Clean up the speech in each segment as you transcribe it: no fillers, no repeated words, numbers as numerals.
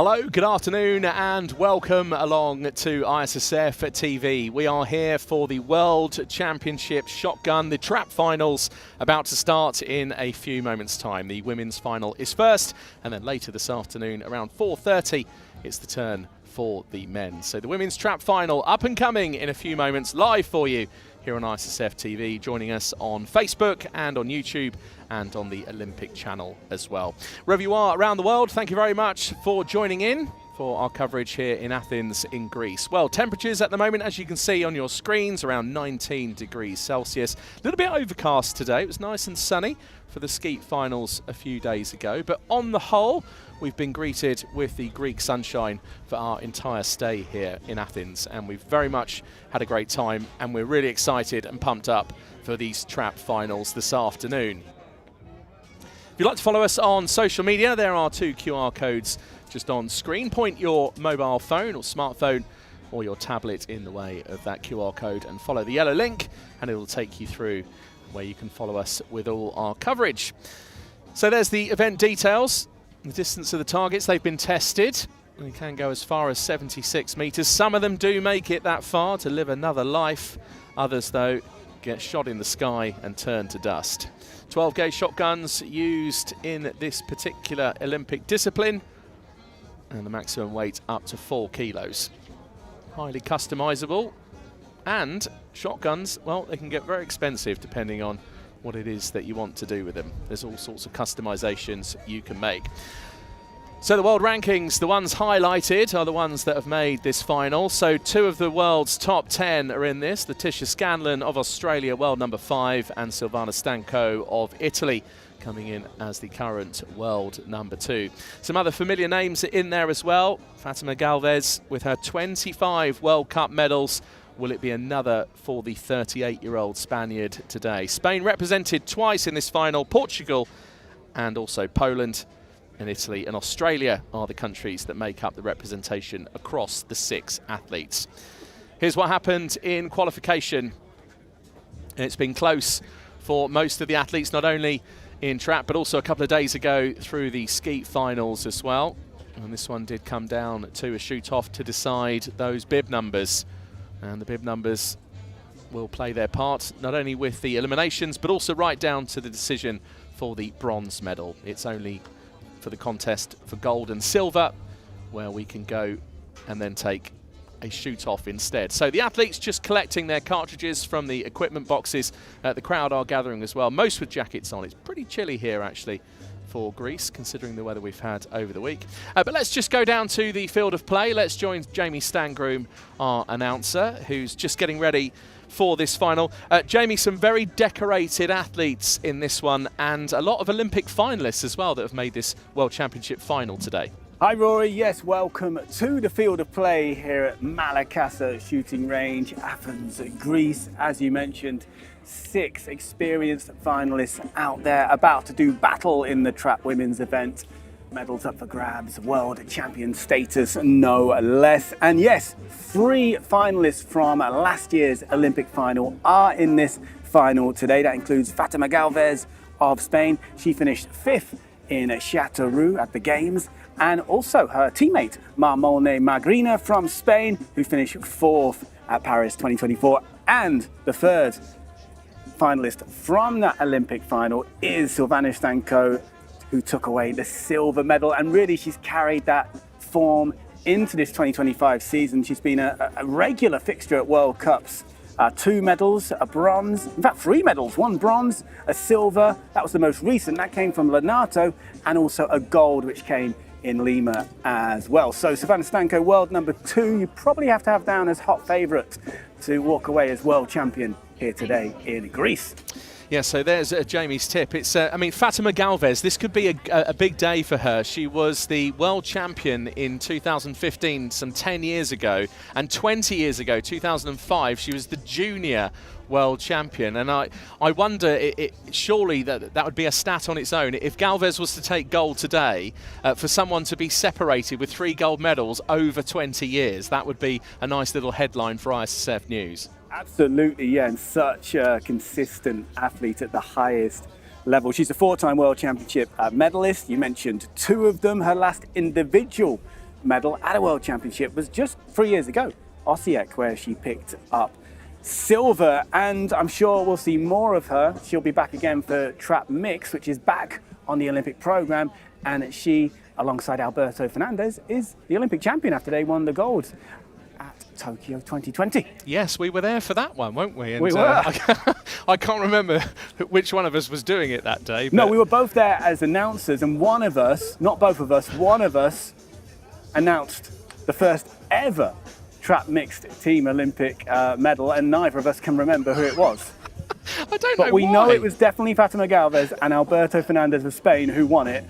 Hello, good afternoon and welcome along to ISSF TV. We are here for the World Championship Shotgun, the trap finals about to start in a few moments' time. The women's final is first, and then later this afternoon around 4:30 it's the turn for the men. So the women's trap final up and coming in a few moments, live for you here on ISSF TV, joining us on Facebook and on YouTube and on the Olympic channel as well. Wherever you are around the world, thank you very much for joining in for our coverage here in Athens in Greece. Well, temperatures at the moment, as you can see on your screens, around 19 degrees Celsius. A little bit overcast today. It was nice and sunny for the skeet finals a few days ago, but on the whole, we've been greeted with the Greek sunshine for our entire stay here in Athens, and we've very much had a great time, and we're really excited and pumped up for these trap finals this afternoon. If you'd like to follow us on social media, there are 2 QR codes just on screen. Point your mobile phone or smartphone or your tablet in the way of that QR code and follow the yellow link, and it will take you through where you can follow us with all our coverage. So there's the event details. The distance of the targets, they've been tested. They can go as far as 76 metres. Some of them do make it that far to live another life. Others, though, get shot in the sky and turn to dust. 12-gauge shotguns used in this particular Olympic discipline, and the maximum weight up to 4 kilos. Highly customisable, and shotguns, well, they can get very expensive depending on what it is that you want to do with them. There's all sorts of customizations you can make. So the world rankings, the ones highlighted are the ones that have made this final. So 2 of the world's top 10 are in this. Letitia Scanlon of Australia, world number 5, and Silvana Stanco of Italy coming in as the current world number 2. Some other familiar names are in there as well. Fatima Galvez with her 25 World Cup medals. Will it be another for the 38-year-old Spaniard today? Spain represented twice in this final. Portugal and also Poland and Italy and Australia are the countries that make up the representation across the 6 athletes. Here's what happened in qualification. And it's been close for most of the athletes, not only in trap, but also a couple of days ago through the skeet finals as well. And this one did come down to a shoot-off to decide those bib numbers. And the bib numbers will play their part, not only with the eliminations, but also right down to the decision for the bronze medal. It's only for the contest for gold and silver, where we can go and then take a shoot-off instead. So the athletes just collecting their cartridges from the equipment boxes. The crowd are gathering as well, most with jackets on. It's pretty chilly here, actually, for Greece, considering the weather we've had over the week. But let's just go down to the field of play. Let's join Jamie Stangroom, our announcer, who's just getting ready for this final. Jamie, some very decorated athletes in this one, and a lot of Olympic finalists as well that have made this World Championship final today. Hi Rory, yes, welcome to the field of play here at Malakasa Shooting Range, Athens, Greece. As you mentioned, 6 experienced finalists out there about to do battle in the trap women's event. Medals up for grabs, world champion status, no less. And yes, 3 finalists from last year's Olympic final are in this final today. That includes Fatima Galvez of Spain. She finished 5th in Châteauroux at the Games. And also her teammate, Mar Molnè from Spain, who finished 4th at Paris 2024. And the 3rd finalist from that Olympic final is Silvana Stanco, who took away the silver medal. And really, she's carried that form into this 2025 season. She's been a regular fixture at World Cups. 2 medals, a bronze, in fact 3 medals, 1 bronze, a silver, that was the most recent, that came from Lenato, and also a gold, which came in Lima as well. So Silvana Stanco, world number 2, you probably have to have down as hot favourite to walk away as world champion here today in Greece. Yeah, so there's Jamie's tip. It's, I mean, Fatima Galvez, this could be a big day for her. She was the world champion in 2015, some 10 years ago, and 20 years ago, 2005, she was the junior world champion. And I wonder, surely that would be a stat on its own. If Galvez was to take gold today, for someone to be separated with 3 gold medals over 20 years, that would be a nice little headline for ISSF News. Absolutely, yeah, and such a consistent athlete at the highest level. She's a 4-time World Championship medalist. You mentioned 2 of them. Her last individual medal at a World Championship was just 3 years ago, Osijek, where she picked up silver, and I'm sure we'll see more of her. She'll be back again for trap mix, which is back on the Olympic program, and she, alongside Alberto Fernandez, is the Olympic champion after they won the gold at Tokyo 2020. Yes, we were there for that one, weren't we? And, we were. I can't remember which one of us was doing it that day. No, we were both there as announcers, and one of us, not both of us, one of us announced the first ever trap mixed team Olympic medal, and neither of us can remember who it was. I don't know. But we why. know it was definitely Fatima Galvez and Alberto Fernandez of Spain who won it.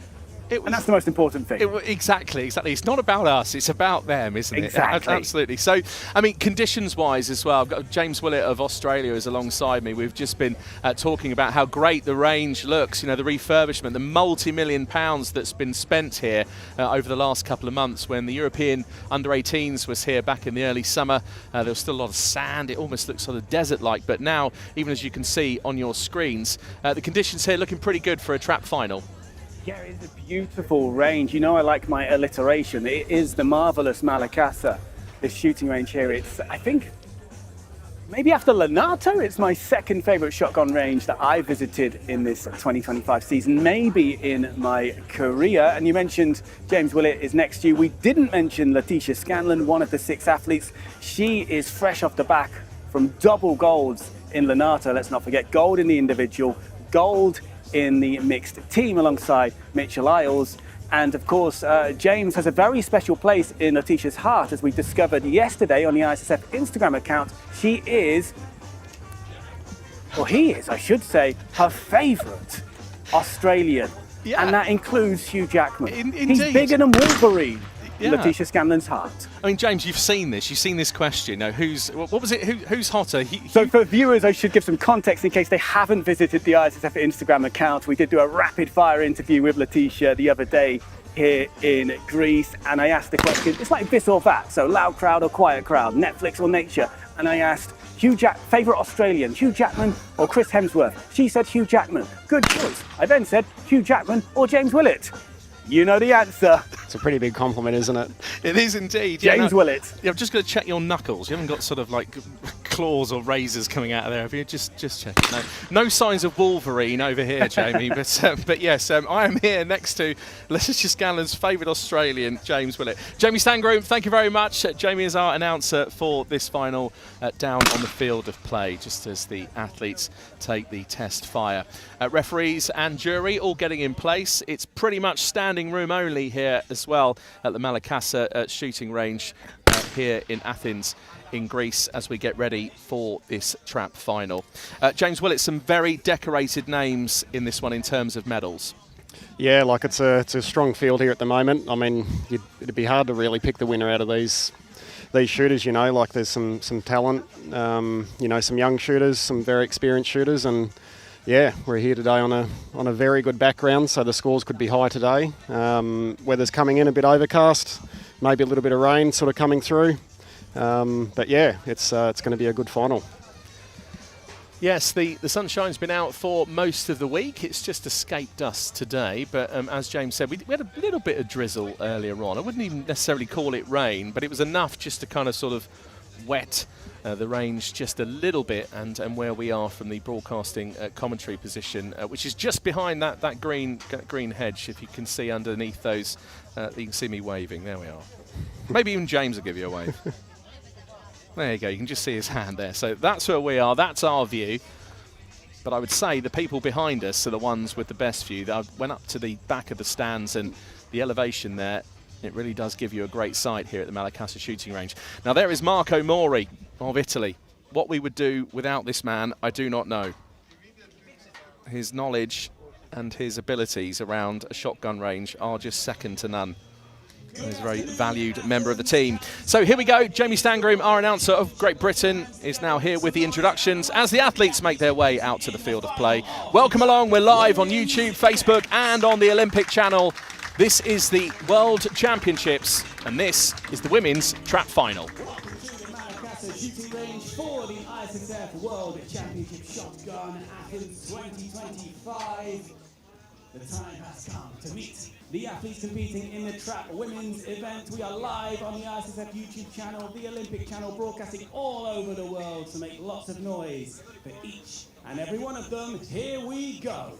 And that's the most important thing. Exactly. It's not about us, it's about them, isn't it? Exactly. Absolutely. So, I mean, conditions-wise as well, I've got James Willett of Australia is alongside me. We've just been talking about how great the range looks, you know, the refurbishment, the multi-million pounds that's been spent here over the last couple of months. When the European under-18s was here back in the early summer, there was still a lot of sand. It almost looks sort of desert-like, but now, even as you can see on your screens, the conditions here looking pretty good for a trap final. Yeah, it's a beautiful range. You know, I like my alliteration. It is the marvelous Malacasa, this shooting range here. It's, I think, maybe after Lenato, it's my second favorite shotgun range that I visited in this 2025 season, maybe in my career. And you mentioned James Willett is next to you. We didn't mention Letitia Scanlon, one of the 6 athletes. She is fresh off the back from double golds in Lenato. Let's not forget gold in the individual, gold in the mixed team alongside Mitchell Isles. And of course, James has a very special place in Letitia's heart, as we discovered yesterday on the ISSF Instagram account. She is, or he is, I should say, her favourite Australian. Yeah. And that includes Hugh Jackman. Indeed. He's bigger than Wolverine. Yeah. Letitia Scanlon's heart. I mean, James, you've seen this question. Now, what was it? Who's hotter? So for viewers, I should give some context in case they haven't visited the ISSF Instagram account. We did do a rapid fire interview with Letitia the other day here in Greece, and I asked the question, it's like this or that, so loud crowd or quiet crowd, Netflix or nature. And I asked, favourite Australian, Hugh Jackman or Chris Hemsworth? She said Hugh Jackman. Good choice. I then said Hugh Jackman or James Willett. You know the answer. It's a pretty big compliment, isn't it? It is indeed. James Willett. Yeah, I'm just going to check your knuckles. You haven't got sort of like claws or razors coming out of there, have you? Just check. No signs of Wolverine over here, Jamie. But yes, I am here next to Letitia Scanlon's favourite Australian, James Willett. Jamie Stangroom, thank you very much. Jamie is our announcer for this final down on the field of play, just as the athletes take the test fire. Referees and jury all getting in place. It's pretty much standing room only here as well at the Malacasa shooting range here in Athens in Greece as we get ready for this trap final. James Willett, some very decorated names in this one in terms of medals. Yeah, like it's a strong field here at the moment. I mean, it'd be hard to really pick the winner out of these shooters, you know, like there's some talent, you know, some young shooters, some very experienced shooters, and yeah, we're here today on a very good background, so the scores could be high today. Weather's coming in a bit overcast, maybe a little bit of rain sort of coming through, but yeah, it's going to be a good final. Yes, the sunshine's been out for most of the week. It's just escaped us today. But as James said, we had a little bit of drizzle earlier on. I wouldn't even necessarily call it rain, but it was enough just to kind of sort of wet the range just a little bit, and where we are from the broadcasting commentary position, which is just behind that green hedge. If you can see underneath those, you can see me waving. There we are. Maybe even James will give you a wave. There you go, you can just see his hand there. So that's where we are, that's our view. But I would say the people behind us are the ones with the best view. I went up to the back of the stands, and the elevation there, it really does give you a great sight here at the Malacasa shooting range. Now there is Marco Mori of Italy. What we would do without this man, I do not know. His knowledge and his abilities around a shotgun range are just second to none. He's a very valued member of the team. So here we go. Jamie Stangroom, our announcer of Great Britain, is now here with the introductions as the athletes make their way out to the field of play. Welcome along. We're live on YouTube, Facebook, and on the Olympic channel. This is the World Championships, and this is the women's trap final. Shooting range for the ISSF World Championship Shotgun Athens 2025. The time has come to meet the athletes competing in the trap women's event. We are live on the ISSF YouTube channel, the Olympic channel, broadcasting all over the world to make lots of noise for each and every one of them. Here we go.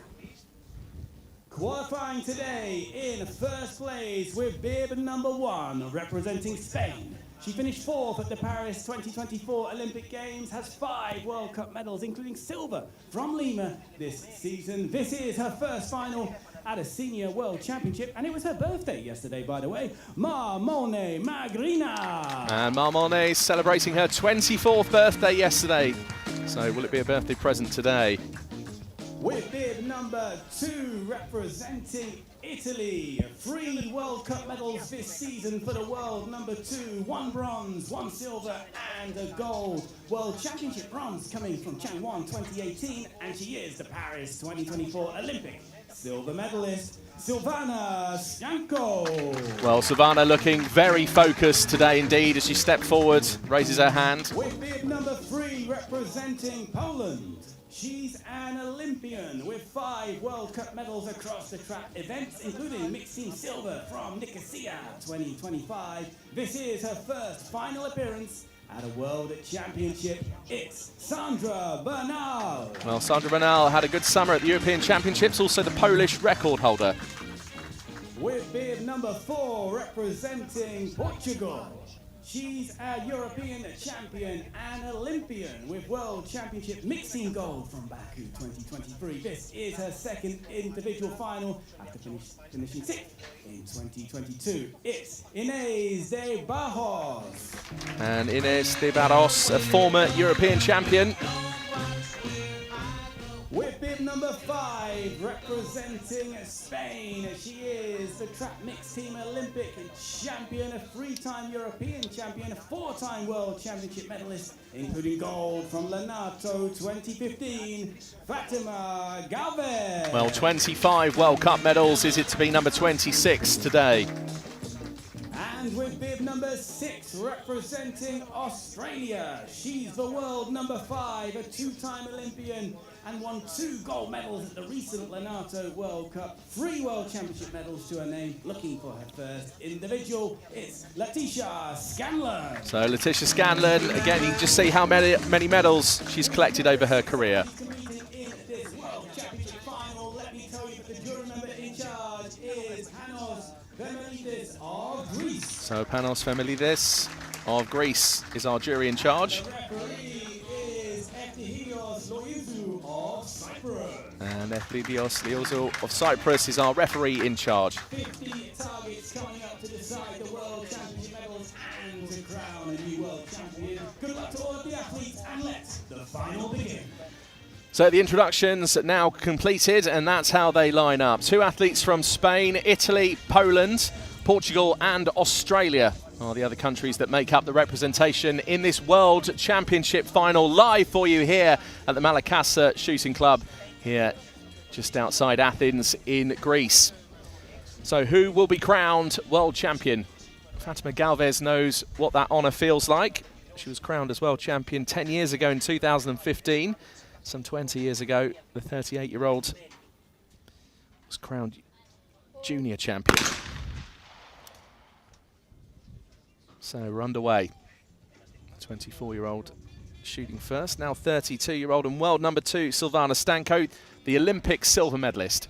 Qualifying today in first place with bib number 1, representing Spain. She finished 4th at the Paris 2024 Olympic Games, has 5 World Cup medals, including silver from Lima this season. This is her first final at a senior world championship, and it was her birthday yesterday, by the way. Mar Molnè Magrina. And Mar Molnè celebrating her 24th birthday yesterday. So will it be a birthday present today? With bib number 2, representing Italy. 3 World Cup medals this season for the world number 2. 1 bronze, 1 silver, and a gold. World Championship bronze coming from Changwon 2018, and she is the Paris 2024 Olympic silver medalist, Silvana Stanko. Well, Silvana looking very focused today indeed as she stepped forward, raises her hand. With bib number 3, representing Poland. She's an Olympian with 5 World Cup medals across the track events, including mixed team silver from Nicosia 2025. This is her first final appearance at a World Championship. It's Sandra Bernal. Well, Sandra Bernal had a good summer at the European Championships, also the Polish record holder. With bib number 4, representing Portugal. She's a European champion and Olympian with World Championship mixing gold from Baku 2023. This is her second individual final after finishing 6th in 2022. It's Inés de Barros. And Inés de Barros, a former European champion. With bib number 5, representing Spain, she is the trap mixed team Olympic champion, a 3-time European champion, a 4-time World Championship medalist, including gold from Lenato 2015, Fatima Galvez. Well, 25 World Cup medals. Is it to be number 26 today? And with bib number 6, representing Australia, she's the world number 5, a 2-time Olympian, and won 2 gold medals at the recent Lenato World Cup, 3 World Championship medals to her name. Looking for her first individual, it's Letitia Scanlon. So Letitia Scanlon, again, you can just see how many medals she's collected over her career. She's competing in this World Championship final. Let me tell you that the jury member in charge is Panos Femmelidis of Greece. So Panos Femmelidis of Greece is our jury in charge. The referee is Efthymios Loizu of Cyprus. And Efthymios Loizu of Cyprus is our referee in charge. 50 targets coming up to decide the World Championship medals and to crown a new World Champion. Good luck to all of the athletes, and let the final begin. So the introductions now completed, and that's how they line up. 2 athletes from Spain, Italy, Poland, Portugal and Australia are the other countries that make up the representation in this World Championship final, live for you here at the Malakasa Shooting Club here just outside Athens in Greece. So who will be crowned World Champion? Fatima Galvez knows what that honour feels like. She was crowned as World Champion 10 years ago in 2015. Some 20 years ago, the 38-year-old was crowned Junior Champion. So we're underway. 24-year-old shooting first, now 32-year-old and world number 2, Silvana Stanko, the Olympic silver medalist.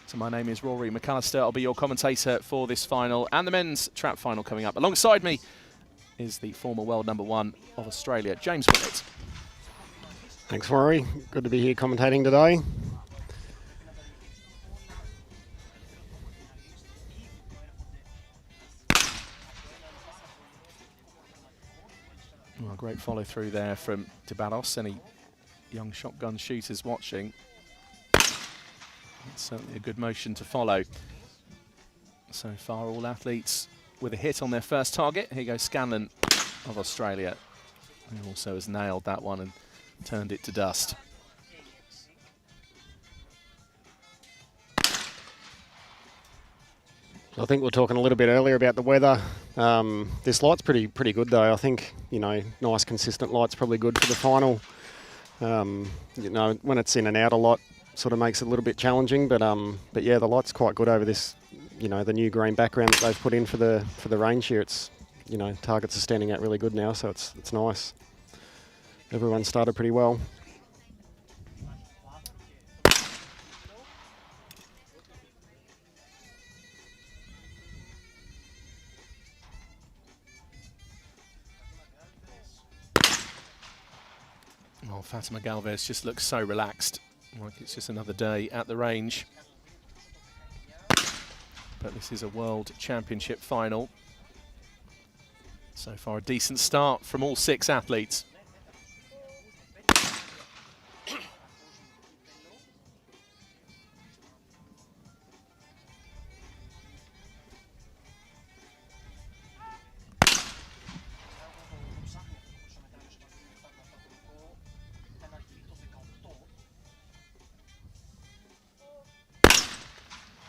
So my name is Rory McAllister. I'll be your commentator for this final and the men's trap final coming up. Alongside me is the former world number 1 of Australia, James Willett. Thanks, Rory. Good to be here commentating today. Well, great follow through there from de Barros. Any young shotgun shooters watching, it's certainly a good motion to follow. So far, all athletes with a hit on their first target. Here goes Scanlon of Australia, who also has nailed that one and turned it to dust. I think we were talking a little bit earlier about the weather. This light's pretty good though. I think, you know, nice consistent light's probably good for the final. You know, when it's in and out a lot, sort of makes it a little bit challenging. But yeah, the light's quite good over this. You know, the new green background that they've put in for the range here. It's, you know, targets are standing out really good now, so it's nice. Everyone started pretty well. Well, Fatima Galvez just looks so relaxed, like it's just another day at the range. But this is a World Championship final. So far, a decent start from all 6 athletes.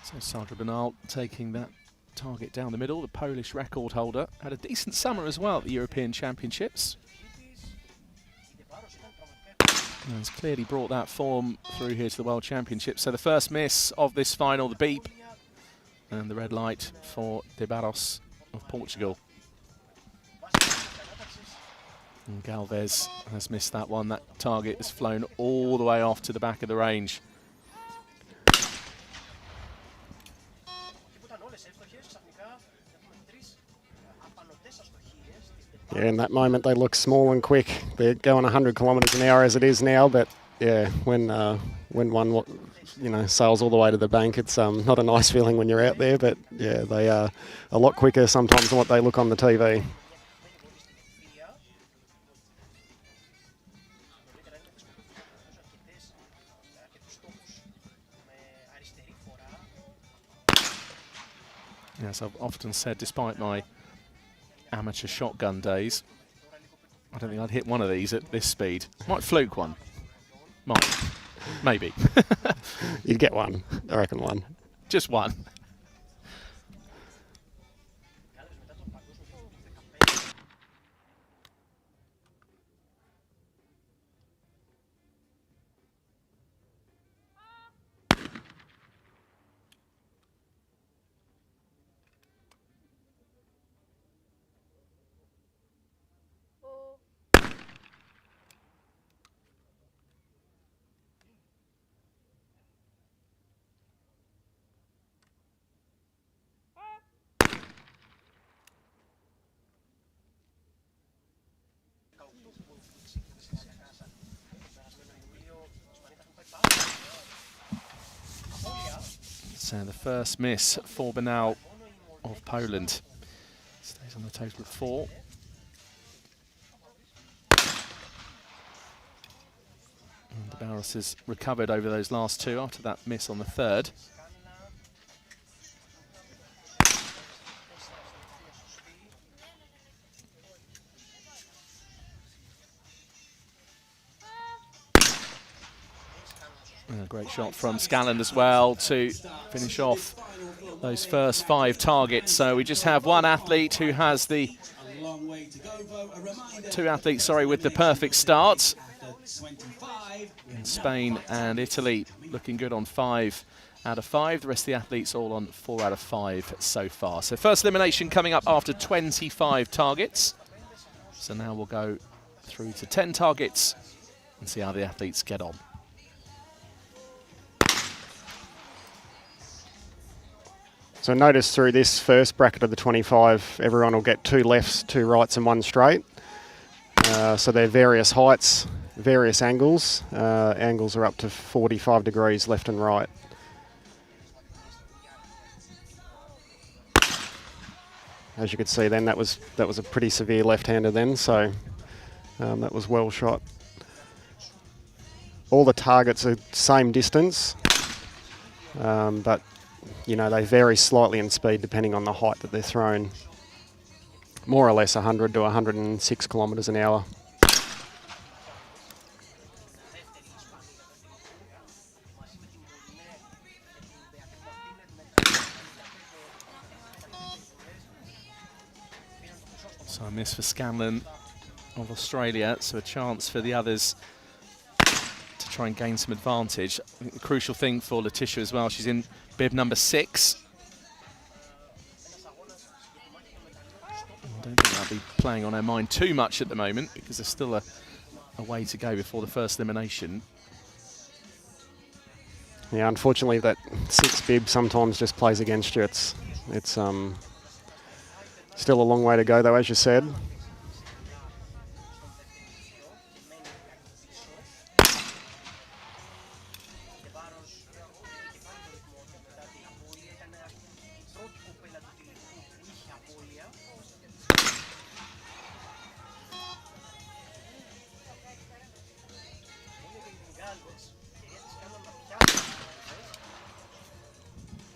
So Sandra Bernal taking that target down the middle. The Polish record holder had a decent summer as well at the European Championships. And has clearly brought that form through here to the World Championships. So the first miss of this final, the beep, and the red light for De Barros of Portugal. And Galvez has missed that one. That target has flown all the way off to the back of the range. Yeah, in that moment they look small and quick. They're going 100 kilometres an hour as it is now, but yeah, when one, you know, sails all the way to the bank, it's not a nice feeling when you're out there. But yeah, they are a lot quicker sometimes than what they look on the TV. Yes, I've often said, despite my amateur shotgun days, I don't think I'd hit one of these at this speed. Might fluke one. Might. Maybe. You'd get one. I reckon one. Just one. So the first miss for Bernal of Poland. Stays on the total of 4. And De Barros has recovered over those last 2 after that miss on the 3rd. And a great shot from Scalland as well to finish off those first 5 targets. So we just have one athlete who has the 2 athletes, sorry, with the perfect start. In Spain and Italy looking good on 5 out of 5. The rest of the athletes all on 4 out of 5 so far. So first elimination coming up after 25 targets. So now we'll go through to 10 targets and see how the athletes get on. So notice through this first bracket of the 25, everyone will get 2 lefts, 2 rights and 1 straight. So they're various heights, various angles. Angles are up to 45 degrees left and right. As you could see then, that was a pretty severe left-hander then, so that was well shot. All the targets are same distance, but you know, they vary slightly in speed depending on the height that they're thrown. More or less 100 to 106 kilometres an hour. miss for Scanlon of Australia, so a chance for the others to try and gain some advantage. I think the crucial thing for Letitia as well, she's in bib number 6. I don't think that'll be playing on her mind too much at the moment because there's still a way to go before the first elimination. Yeah, unfortunately that 6 bib sometimes just plays against you. It's still a long way to go though, as you said.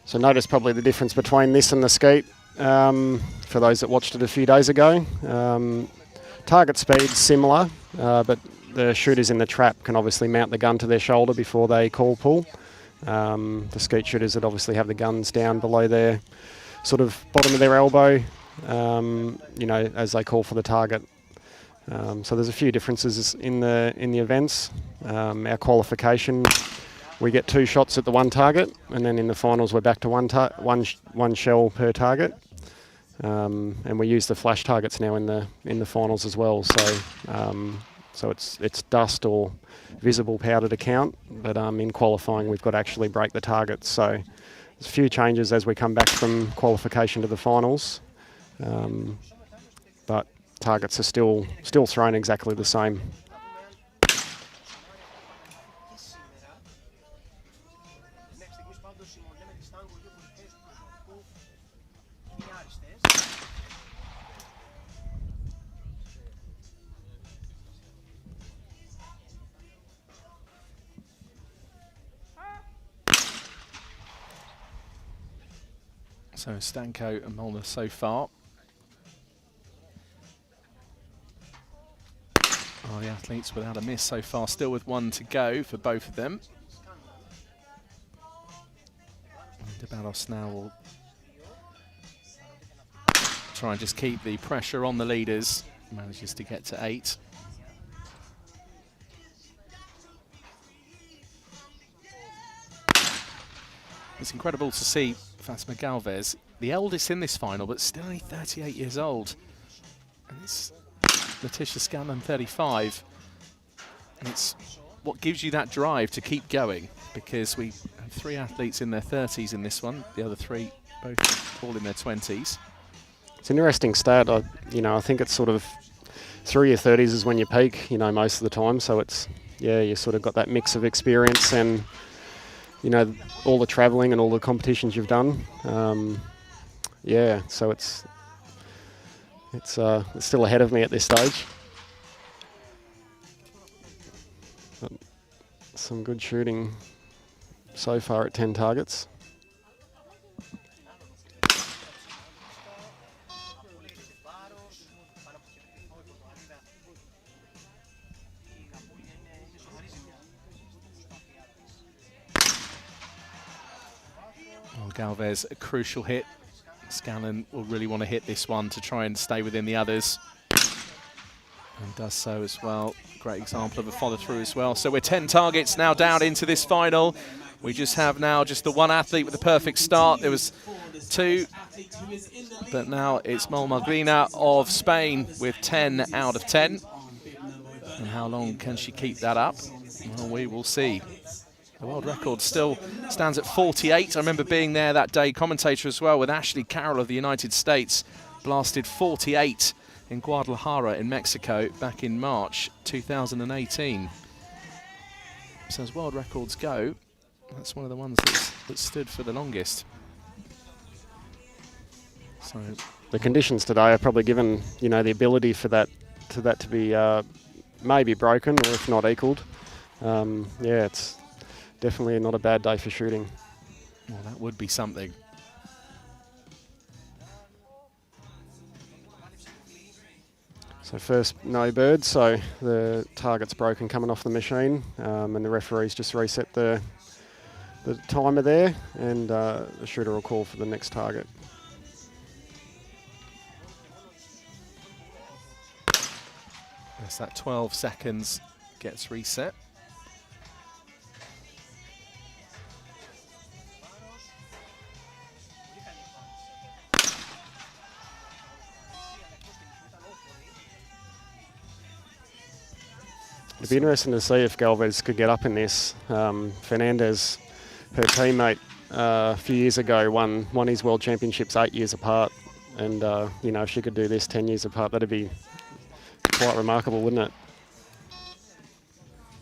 So notice probably the difference between this and the skeet, for those that watched it a few days ago. Target speed's similar, but the shooters in the trap can obviously mount the gun to their shoulder before they call pull. The skeet shooters that obviously have the guns down below their sort of bottom of their elbow, you know, as they call for the target. So there's a few differences in the events. Our qualification, we get 2 shots at the one target, and then in the finals we're back to one shell per target, and we use the flash targets now in the finals as well. So it's dust or visible powder to count, but in qualifying we've got to actually break the targets. So there's a few changes as we come back from qualification to the finals, but targets are still thrown exactly the same. So Stanko and Molnè so far are the athletes without a miss so far, still with 1 to go for both of them. And Debaros now will try and just keep the pressure on the leaders. Manages to get to 8. It's incredible to see Fatima Galvez, the eldest in this final, but still only 38 years old. And it's Letitia Scanlon, 35. And it's what gives you that drive to keep going, because we have 3 athletes in their 30s in this one, the other 3 both all in their 20s. It's an interesting stat. I think it's sort of through your 30s is when you peak, most of the time. So it's, yeah, you sort of got that mix of experience and, all the travelling and all the competitions you've done. Yeah, so it's still ahead of me at this stage. But some good shooting so far at 10 targets. Galvez, a crucial hit. Scanlon will really want to hit this one to try and stay within the others. And does so as well. Great example of a follow through as well. So we're 10 targets now down into this final. We just have now just the 1 athlete with a perfect start. There was 2, but now it's Molnè of Spain with 10 out of 10. And how long can she keep that up? Well, we will see. The world record still stands at 48. I remember being there that day, commentator as well, with Ashley Carroll of the United States. Blasted 48 in Guadalajara in Mexico back in March 2018. So as world records go, that's one of the ones that stood for the longest. So the conditions today are probably given, the ability for that to be maybe broken or if not equalled. Yeah, it's definitely not a bad day for shooting. Well, that would be something. So first, no bird, so the target's broken coming off the machine, and the referees just reset the timer there, and the shooter will call for the next target. As that 12 seconds gets reset. It'd be interesting to see if Galvez could get up in this. Fernandez, her teammate, a few years ago won his World Championships 8 years apart. And, you know, if she could do this 10 years apart, that'd be quite remarkable, wouldn't it?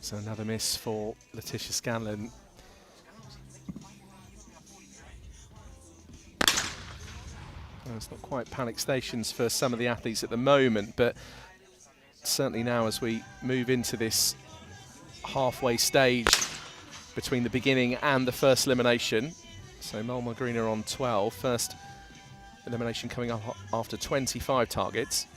So another miss for Letitia Scanlon. Well, it's not quite panic stations for some of the athletes at the moment, but certainly now as we move into this halfway stage between the beginning and the first elimination. So Mar Molnè on 12, first elimination coming up after 25 targets.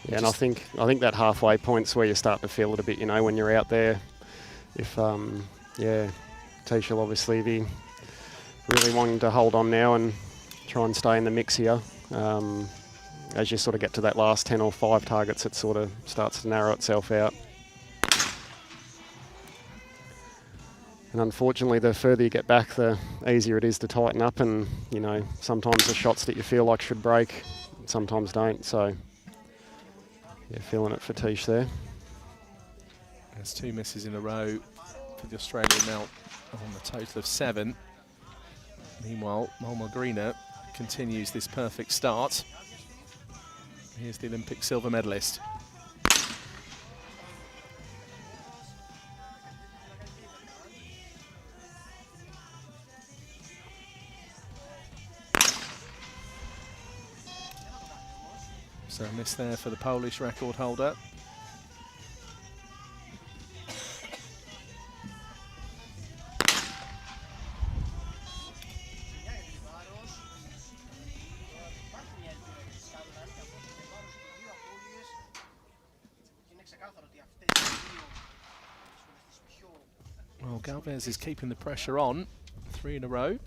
Yeah, and I think that halfway point's where you start to feel it a bit, you know, when you're out there. If, yeah, Tisha will obviously be really wanting to hold on now and try and stay in the mix here. As you sort of get to that last 10 or 5 targets, it sort of starts to narrow itself out. And unfortunately, the further you get back, the easier it is to tighten up. And, you know, sometimes the shots that you feel like should break, sometimes don't. So, yeah, feeling it for Tish there. There's 2 misses in a row for the Australian now on the total of 7. Meanwhile, Mar Molnè continues this perfect start. Here's the Olympic silver medalist. So a miss there for the Polish record holder. Well, Galvez is keeping the pressure on. 3 in a row.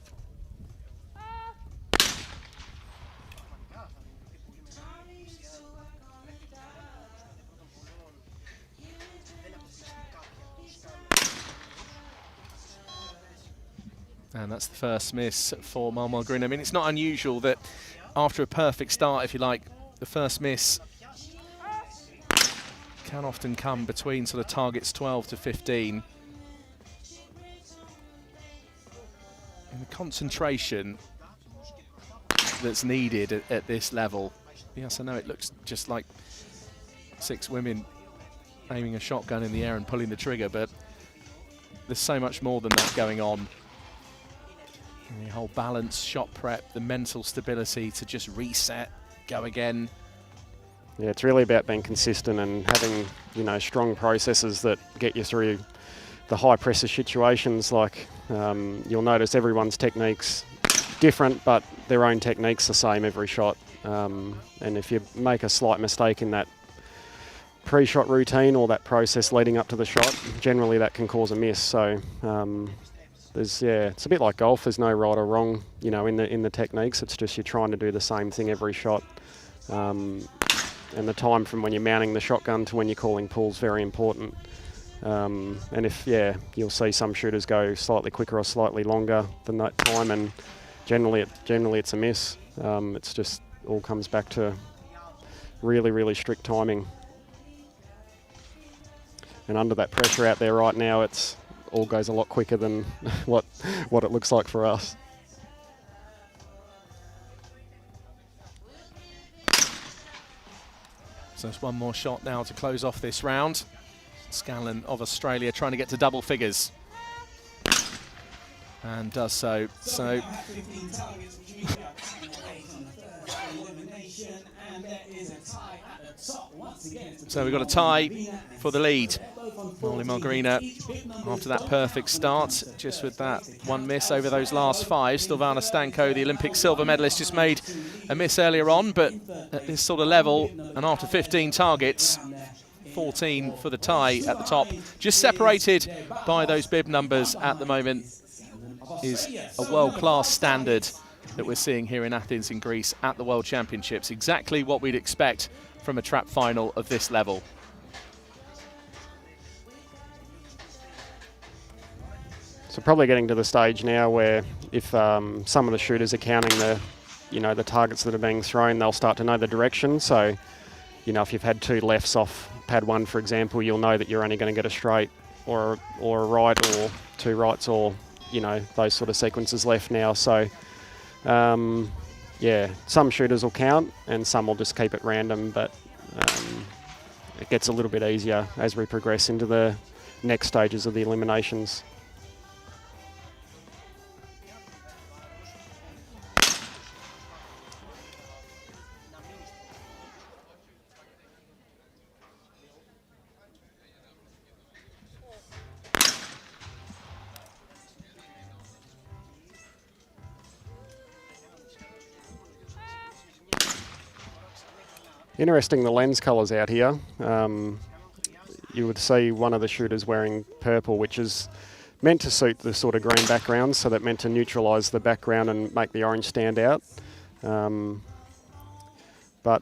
And that's the first miss for Mar Molnè. I mean, it's not unusual that after a perfect start, if you like, the first miss can often come between sort of targets 12 to 15. And the concentration that's needed at this level. Yes, I know it looks just like 6 women aiming a shotgun in the air and pulling the trigger, but there's so much more than that going on. And the whole balance, shot prep, the mental stability to just reset, go again. Yeah, it's really about being consistent and having, you know, strong processes that get you through the high pressure situations. Like you'll notice everyone's techniques different, but their own technique's the same every shot. And if you make a slight mistake in that pre-shot routine or that process leading up to the shot, generally that can cause a miss. So it's a bit like golf. There's no right or wrong, you know, in the techniques. It's just you're trying to do the same thing every shot. And the time from when you're mounting the shotgun to when you're calling pulls very important. And if, you'll see some shooters go slightly quicker or slightly longer than that time, and generally it's a miss. It's just all comes back to really, really strict timing. And under that pressure out there right now, it's all goes a lot quicker than what it looks like for us. So it's one more shot now to close off this round. Scanlon of Australia trying to get to double figures. And does so. So we've got a tie for the lead. Mar Molnè after that perfect start, just with that one miss over those last 5. Silvana Stanko, the Olympic silver medalist, just made a miss earlier on, but at this sort of level, and after 15 targets, 14 for the tie at the top, just separated by those bib numbers at the moment, is a world-class standard that we're seeing here in Athens in Greece at the World Championships. Exactly what we'd expect from a trap final of this level? So probably getting to the stage now where if some of the shooters are counting the targets that are being thrown, they'll start to know the direction. So, if you've had 2 lefts off pad 1, for example, you'll know that you're only going to get a straight or a right or 2 rights or, those sort of sequences left now. So, yeah, some shooters will count and some will just keep it random, but it gets a little bit easier as we progress into the next stages of the eliminations. Interesting, the lens colours out here. You would see one of the shooters wearing purple, which is meant to suit the sort of green background, so that meant to neutralise the background and make the orange stand out. But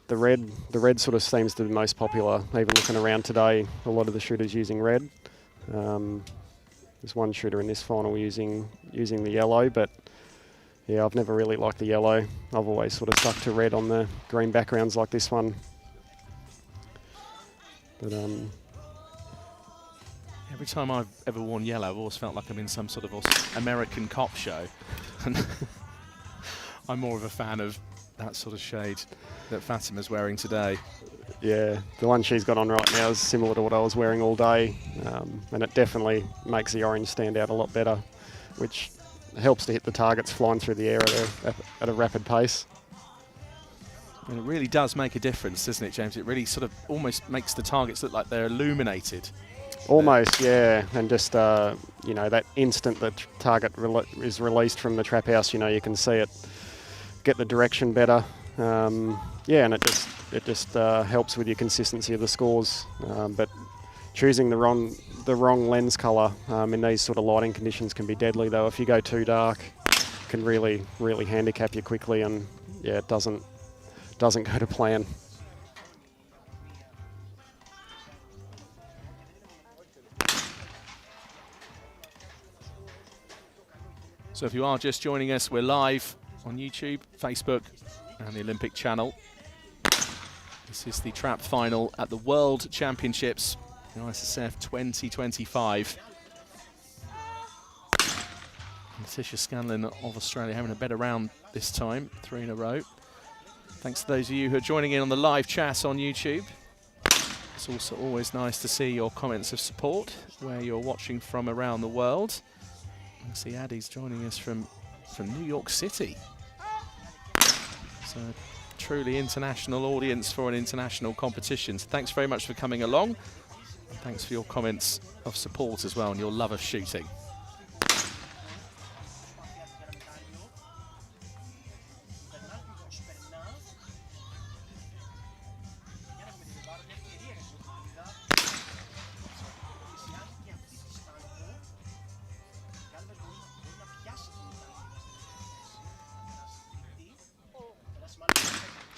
the red sort of seems to be most popular. Even looking around today, a lot of the shooters using red. There's one shooter in this final using the yellow, but yeah, I've never really liked the yellow. I've always sort of stuck to red on the green backgrounds like this one. But every time I've ever worn yellow, I've always felt like I'm in some sort of American cop show. And I'm more of a fan of that sort of shade that Fatima's wearing today. Yeah, the one she's got on right now is similar to what I was wearing all day, and it definitely makes the orange stand out a lot better, which helps to hit the targets flying through the air at a rapid pace. And it really does make a difference, doesn't it, James? It really sort of almost makes the targets look like they're illuminated. Almost, yeah. And just, that instant that target is released from the trap house, you can see it get the direction better. Yeah, and it just helps with your consistency of the scores. But choosing the wrong lens colour in these sort of lighting conditions can be deadly, though. If you go too dark, it can really, really handicap you quickly, and yeah, it doesn't go to plan. So if you are just joining us, we're live on YouTube, Facebook and the Olympic channel. This is the trap final at the World Championships in ISSF 2025. Letitia Scanlon of Australia having a better round this time, 3 in a row. Thanks to those of you who are joining in on the live chat on YouTube. It's also always nice to see your comments of support where you're watching from around the world. I see Addie's joining us from New York City. So a truly international audience for an international competition. So thanks very much for coming along. And thanks for your comments of support as well and your love of shooting.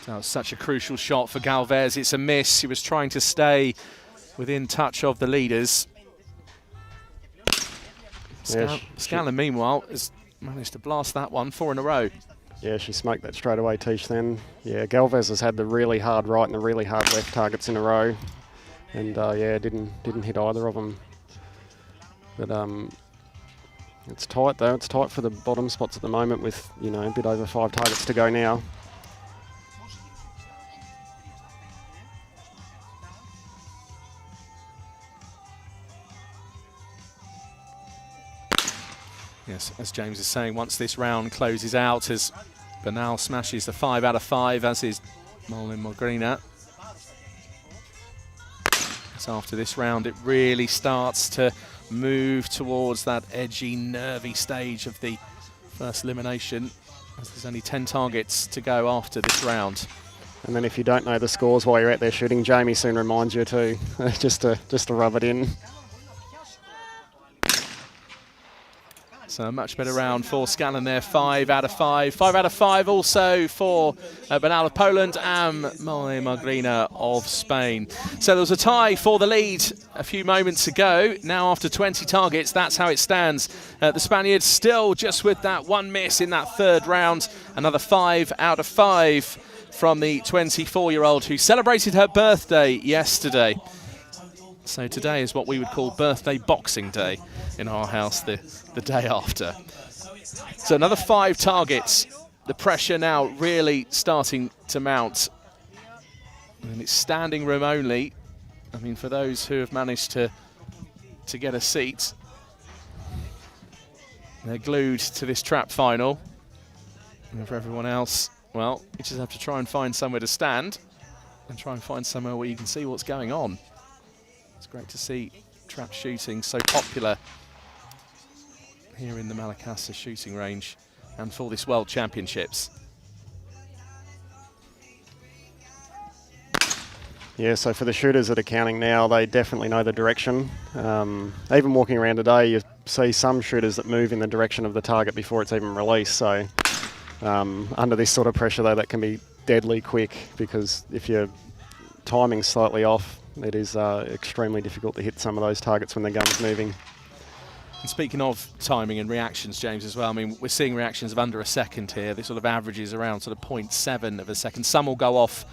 That was such a crucial shot for Galvez. It's a miss. He was trying to stay within touch of the leaders. Scanlon, meanwhile, has managed to blast that one 4 in a row. Yeah, she smoked that straight away, Tish, then. Yeah, Galvez has had the really hard right and the really hard left targets in a row. And, yeah, didn't hit either of them. But it's tight, though. It's tight for the bottom spots at the moment with, a bit over 5 targets to go now. Yes, as James is saying, once this round closes out, as Bernal smashes the 5 out of 5, as is Molnè. So after this round, it really starts to move towards that edgy, nervy stage of the first elimination, as there's only 10 targets to go after this round. And then if you don't know the scores while you're out there shooting, Jamie soon reminds you too, just to rub it in. So a much better round for Scanlon there, 5 out of 5. 5 out of 5 also for Benal of Poland and Mar of Spain. So there was a tie for the lead a few moments ago. Now after 20 targets, that's how it stands. The Spaniards still just with that one miss in that third round. Another 5 out of 5 from the 24-year-old who celebrated her birthday yesterday. So today is what we would call birthday boxing day in our house, the day after. So another 5 targets. The pressure now really starting to mount. And it's standing room only. I mean, for those who have managed to get a seat, they're glued to this trap final. And for everyone else, well, you just have to try and find somewhere to stand and try and find somewhere where you can see what's going on. It's great to see trap shooting so popular here in the Malakasa shooting range and for this World Championships. Yeah, so for the shooters that are counting now, they definitely know the direction. Even walking around today, you see some shooters that move in the direction of the target before it's even released. So under this sort of pressure, though, that can be deadly quick, because if your timing's slightly off, it is extremely difficult to hit some of those targets when the gun's moving. And speaking of timing and reactions, James, as well, I mean, we're seeing reactions of under a second here. This sort of averages around sort of 0.7 of a second. Some will go off,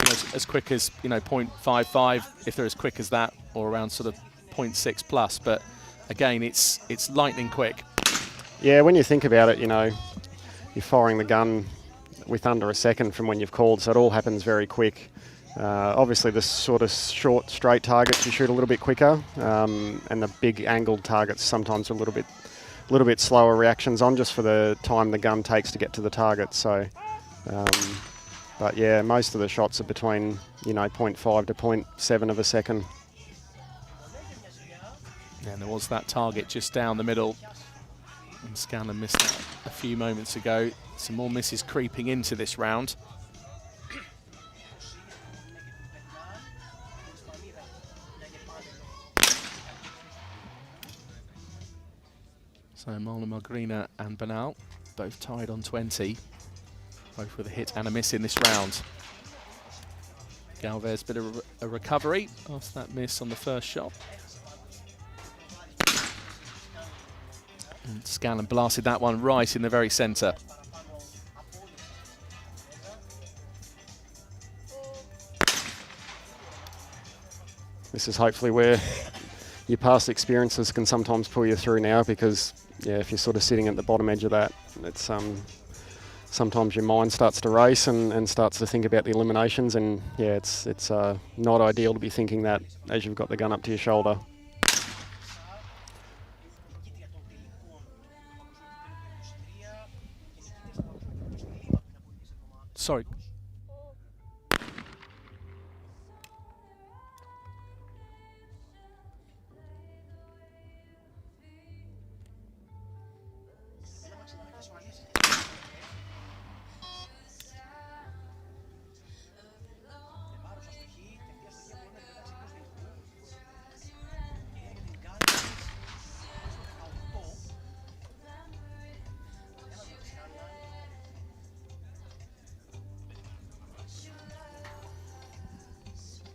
you know, as quick as, you know, 0.55 if they're as quick as that, or around sort of 0.6 plus. But again, it's lightning quick. Yeah, when you think about it, you know, you're firing the gun with under a second from when you've called, so it all happens very quick. Obviously, the sort of short, straight targets you shoot a little bit quicker, and the big angled targets sometimes are a little bit slower reactions on, just for the time the gun takes to get to the target. So, but yeah, most of the shots are between, you know, 0.5 to 0.7 of a second. And there was that target just down the middle, and Scanlon missed that a few moments ago. Some more misses creeping into this round. So Molnè and Benal both tied on 20, both with a hit and a miss in this round. Galvez, bit of a recovery after that miss on the first shot. And Scanlon blasted that one right in the very centre. This is hopefully where your past experiences can sometimes pull you through now, because yeah, if you're sort of sitting at the bottom edge of that, it's sometimes your mind starts to race and starts to think about the eliminations, and yeah, it's not ideal to be thinking that as you've got the gun up to your shoulder. Sorry.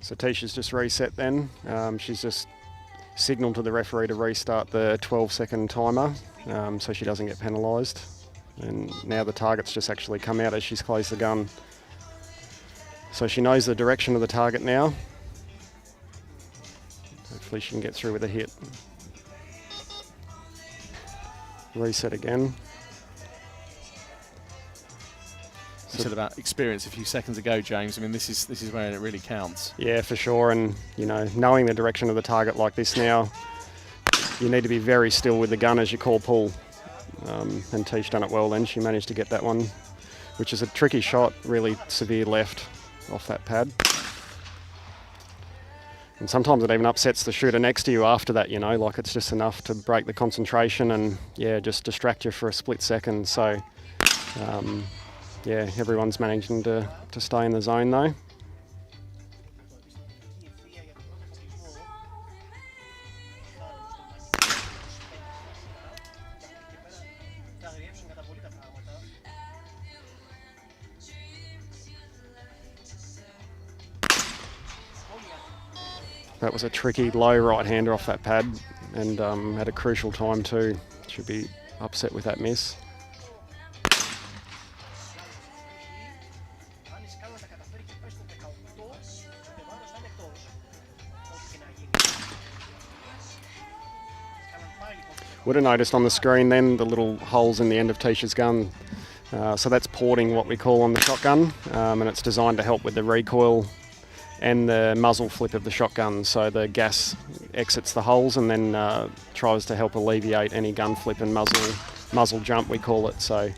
So Tisha's just reset then. She's just signalled to the referee to restart the 12-second timer, so she doesn't get penalised. And now the target's just actually come out as she's closed the gun. So she knows the direction of the target now. Hopefully she can get through with a hit. Reset again. You said about experience a few seconds ago, James. I mean, this is where it really counts. Yeah, for sure. And you know, knowing the direction of the target like this now, you need to be very still with the gun as you call pull. And Tish done it well then. She managed to get that one, which is a tricky shot, really severe left off that pad. And sometimes it even upsets the shooter next to you after that, you know, like it's just enough to break the concentration and yeah, just distract you for a split second. So yeah, everyone's managing to stay in the zone though. That was a tricky low right-hander off that pad, and at a crucial time too. Should be upset with that miss. Would have noticed on the screen then the little holes in the end of Tisha's gun. So that's porting, what we call on the shotgun, and it's designed to help with the recoil and the muzzle flip of the shotgun. So the gas exits the holes and then tries to help alleviate any gun flip and muzzle jump, we call it. So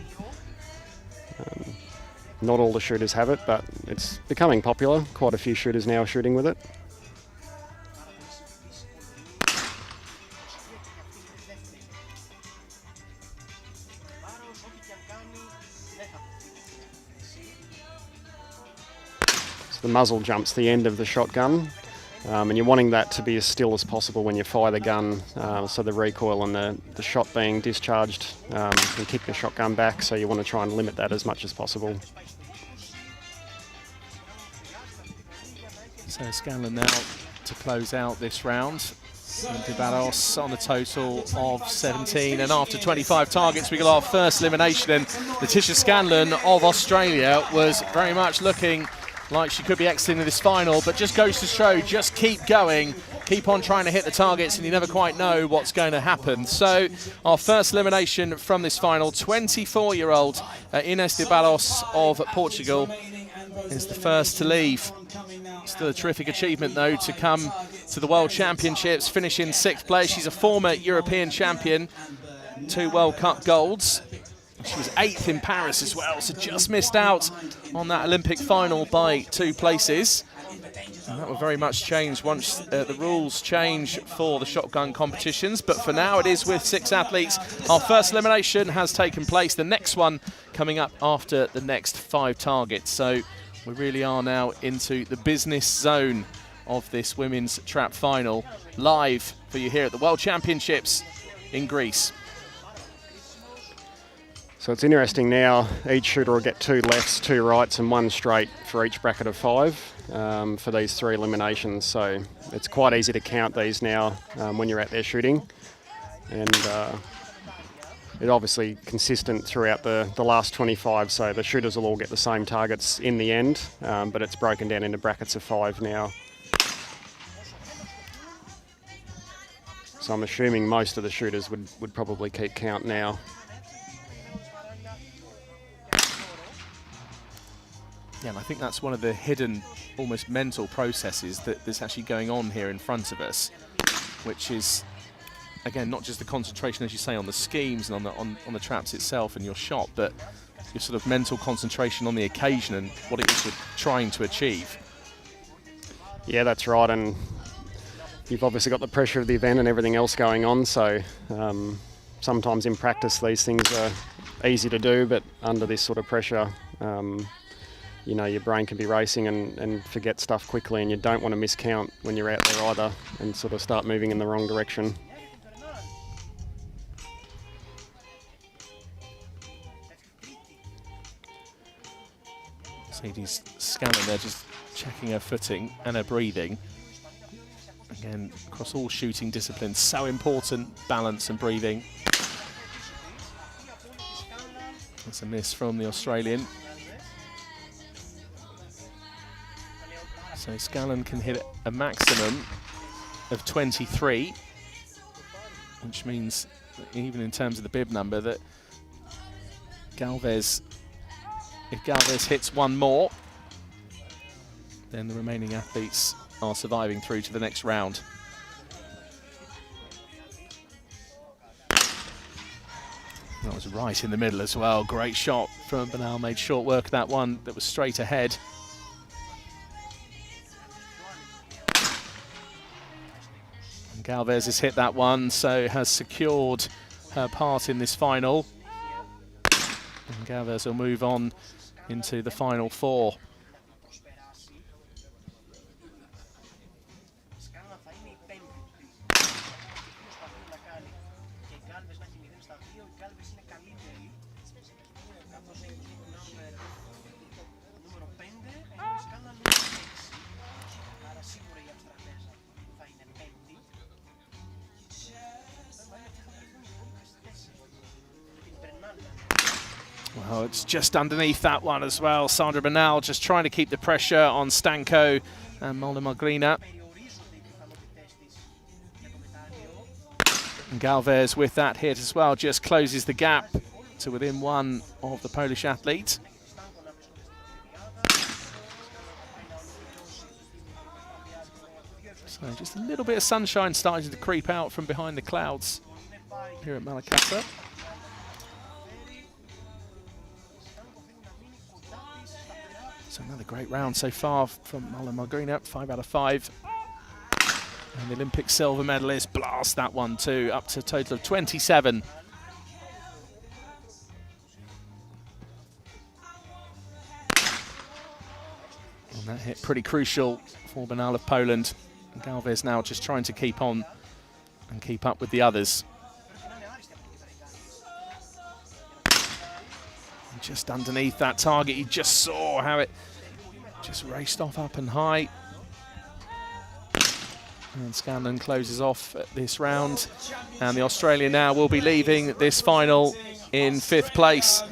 not all the shooters have it, but it's becoming popular. Quite a few shooters now are shooting with it. The muzzle jumps the end of the shotgun, and you're wanting that to be as still as possible when you fire the gun, so the recoil and the shot being discharged can kick the shotgun back, so you want to try and limit that as much as possible. So Scanlon now to close out this round. De Barros on a total of 17, and after 25 targets we got our first elimination, and Tisha Scanlon of Australia was very much looking like she could be exiting this final, but just goes to show, just keep going, keep on trying to hit the targets, and you never quite know what's going to happen. So our first elimination from this final, 24-year-old Inês de Barros of Portugal is the first to leave. Still a terrific achievement though to come to the World Championships, finish in 6th place. She's a former European champion, 2 World Cup golds. She was 8th in Paris as well, so just missed out on that Olympic final by 2 places. And that will very much change once the rules change for the shotgun competitions. But for now, it is with 6 athletes. Our first elimination has taken place. The next one coming up after the next 5 targets. So we really are now into the business zone of this women's trap final. Live for you here at the World Championships in Greece. So it's interesting now, each shooter will get 2 lefts, 2 rights and 1 straight for each bracket of 5 for these 3 eliminations. So it's quite easy to count these now when you're out there shooting. And it's obviously consistent throughout the last 25, so the shooters will all get the same targets in the end, but it's broken down into brackets of 5 now. So I'm assuming most of the shooters would probably keep count now. Yeah, and I think that's one of the hidden, almost mental processes that's actually going on here in front of us, which is, again, not just the concentration, as you say, on the schemes and on the traps itself and your shot, but your sort of mental concentration on the occasion and what it is you're trying to achieve. Yeah, that's right, and you've obviously got the pressure of the event and everything else going on, so sometimes in practice these things are easy to do, but under this sort of pressure, you know, your brain can be racing and forget stuff quickly, and you don't want to miscount when you're out there either and sort of start moving in the wrong direction. Sadie's Scanlon there just checking her footing and her breathing. Again, across all shooting disciplines, so important, balance and breathing. That's a miss from the Australian. So Scanlon can hit a maximum of 23, which means that even in terms of the bib number that Galvez, if Galvez hits 1 more, then the remaining athletes are surviving through to the next round. That was right in the middle as well. Great shot from Banal, made short work of that one that was straight ahead. And Galvez has hit that one, so has secured her part in this final. And Galvez will move on into the final 4. Well, it's just underneath that one as well. Sandra Bernal just trying to keep the pressure on Stanko and Molnè. And Galvez with that hit as well just closes the gap to within one of the Polish athlete. So just a little bit of sunshine starting to creep out from behind the clouds here at Malakasa. So another great round so far from Molnè, 5 out of 5. And the Olympic silver medalist blasts that one too, up to a total of 27. And that hit pretty crucial for Bernal of Poland. And Galvez now just trying to keep on and keep up with the others. And just underneath that target, you just saw how it just raced off up and high. And Scanlon closes off this round. And the Australian now will be leaving this final in 5th place.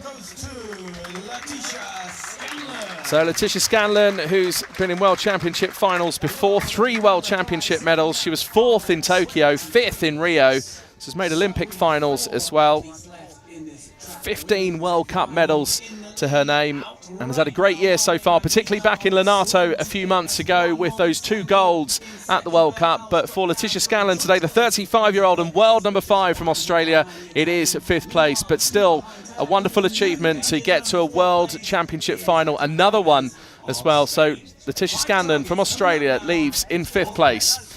So Letitia Scanlon, who's been in World Championship finals before, 3 World Championship medals. She was 4th in Tokyo, 5th in Rio. So has made Olympic finals as well. 15 World Cup medals to her name, and has had a great year so far, particularly back in Lonato a few months ago with those 2 golds at the World Cup. But for Letitia Scanlon today, the 35-year-old and world number 5 from Australia, it is 5th place, but still a wonderful achievement to get to a World Championship final, another one as well. So Letitia Scanlon from Australia leaves in 5th place.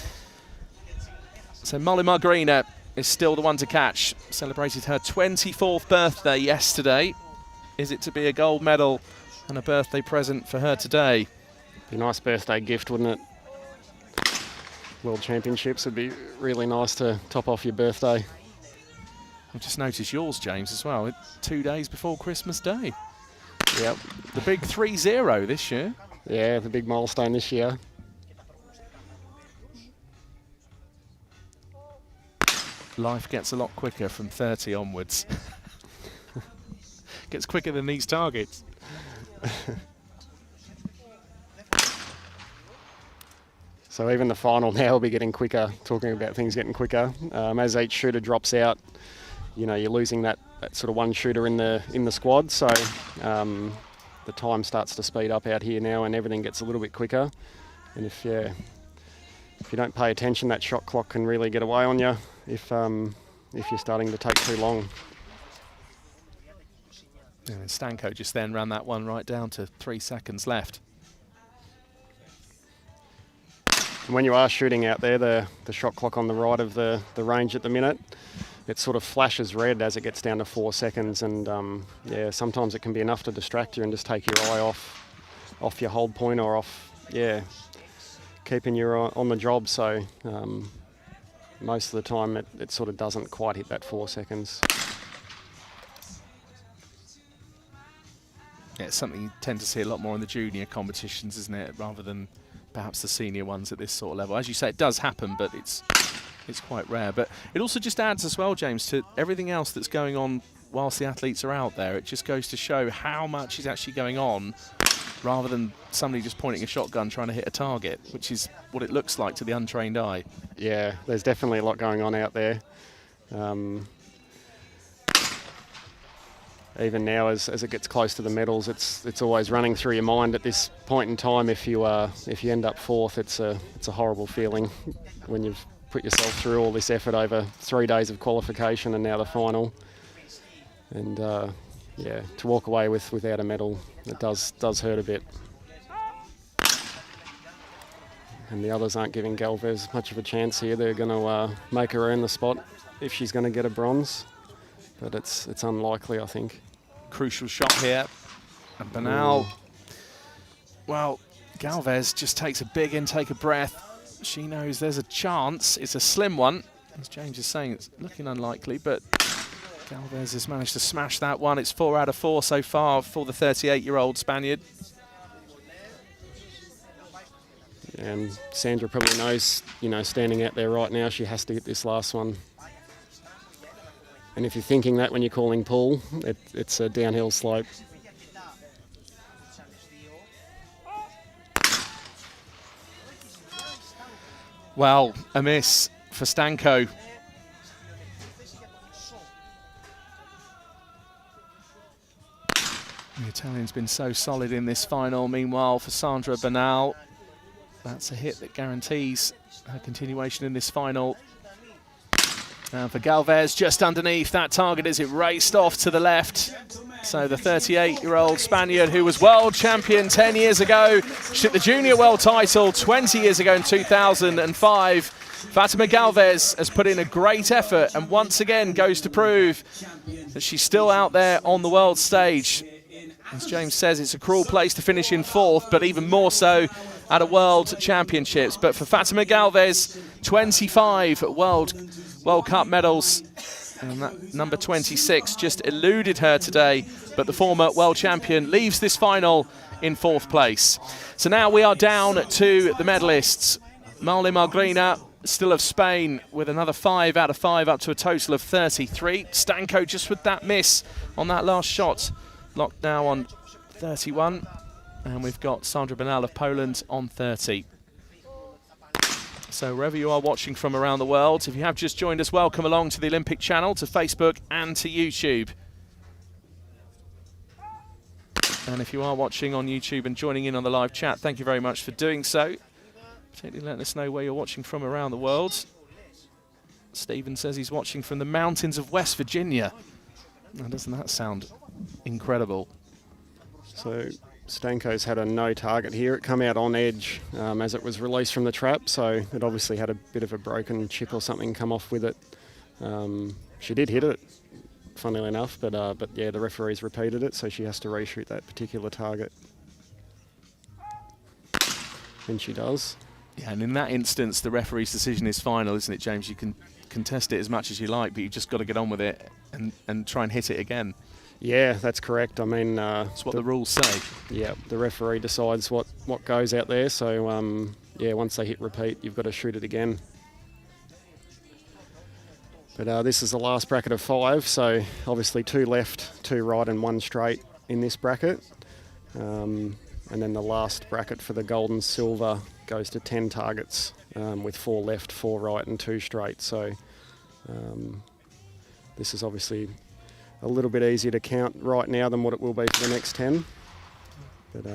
So Molnè is still the one to catch. Celebrated her 24th birthday yesterday. Is it to be a gold medal and a birthday present for her today? Be a nice birthday gift, wouldn't it? World Championships would be really nice to top off your birthday. I've just noticed yours, James, as well. 2 days before Christmas Day. Yep. The big 3-0 this year. Yeah, the big milestone this year. Life gets a lot quicker from 30 onwards. Gets quicker than these targets. So even the final now will be getting quicker, talking about things getting quicker. As each shooter drops out, you know, you're losing that sort of one shooter in the squad. So the time starts to speed up out here now and everything gets a little bit quicker. And if you don't pay attention, that shot clock can really get away on you if you're starting to take too long. And Stanko just then ran that one right down to 3 seconds left. And when you are shooting out there, the shot clock on the right of the range at the minute, it sort of flashes red as it gets down to 4 seconds. And yeah, sometimes it can be enough to distract you and just take your eye off your hold point or off, yeah, keeping you on the job. So most of the time it sort of doesn't quite hit that 4 seconds. Yeah, it's something you tend to see a lot more in the junior competitions, isn't it, rather than perhaps the senior ones at this sort of level. As you say, it does happen, but it's quite rare. But it also just adds as well, James, to everything else that's going on whilst the athletes are out there. It just goes to show how much is actually going on, rather than somebody just pointing a shotgun trying to hit a target, which is what it looks like to the untrained eye. Yeah, there's definitely a lot going on out there. Even now, as it gets close to the medals, it's always running through your mind at this point in time. If you end up 4th, it's a horrible feeling when you've put yourself through all this effort over 3 days of qualification and now the final. And yeah, to walk away without a medal, it does hurt a bit. And the others aren't giving Galvez much of a chance here. They're going to make her earn the spot if she's going to get a bronze, but it's unlikely, I think. Crucial shot here, and Bernal. Well, Galvez just takes a big intake of breath. She knows there's a chance. It's a slim one. As James is saying, it's looking unlikely, but Galvez has managed to smash that one. It's 4 out of 4 so far for the 38-year-old Spaniard. And Sandra probably knows, you know, standing out there right now, she has to hit this last one. And if you're thinking that when you're calling pull, it's a downhill slope. Well, a miss for Stanko. The Italian's been so solid in this final. Meanwhile, for Sandra Bernal, that's a hit that guarantees her continuation in this final. And for Galvez, just underneath that target as it raced off to the left. So the 38-year-old Spaniard who was world champion 10 years ago, she took the junior world title 20 years ago in 2005. Fatima Galvez has put in a great effort and once again goes to prove that she's still out there on the world stage. As James says, it's a cruel place to finish in fourth, but even more so at a World Championships. But for Fatima Galvez, 25 World Cup medals. And that number 26 just eluded her today, but the former world champion leaves this final in fourth place. So now we are down to the medalists. Marley Margrina, still of Spain, with another 5 out of 5 up to a total of 33. Stanko just with that miss on that last shot. Locked now on 31. And we've got Sandra Bernal of Poland on 30. So wherever you are watching from around the world, if you have just joined us, welcome along to the Olympic channel, to Facebook and to YouTube. And if you are watching on YouTube and joining in on the live chat, thank you very much for doing so. Particularly letting us know where you're watching from around the world. Stephen says he's watching from the mountains of West Virginia. Now, doesn't that sound incredible? So Stanko's had a no target here. It come out on edge as it was released from the trap, so it obviously had a bit of a broken chip or something come off with it. She did hit it, funnily enough, but yeah, the referees repeated it, so she has to reshoot that particular target. And she does. Yeah, and in that instance, the referee's decision is final, isn't it, James? You can contest it as much as you like, but you've just got to get on with it and try and hit it again. Yeah, that's correct. I mean, that's what the rules say. Yeah, the referee decides what goes out there. So yeah, once they hit repeat, you've got to shoot it again. But this is the last bracket of 5. So obviously 2 left, 2 right, and 1 straight in this bracket. And then the last bracket for the gold and silver goes to 10 targets with 4 left, 4 right, and 2 straight. So this is obviously a little bit easier to count right now than what it will be for the next 10. But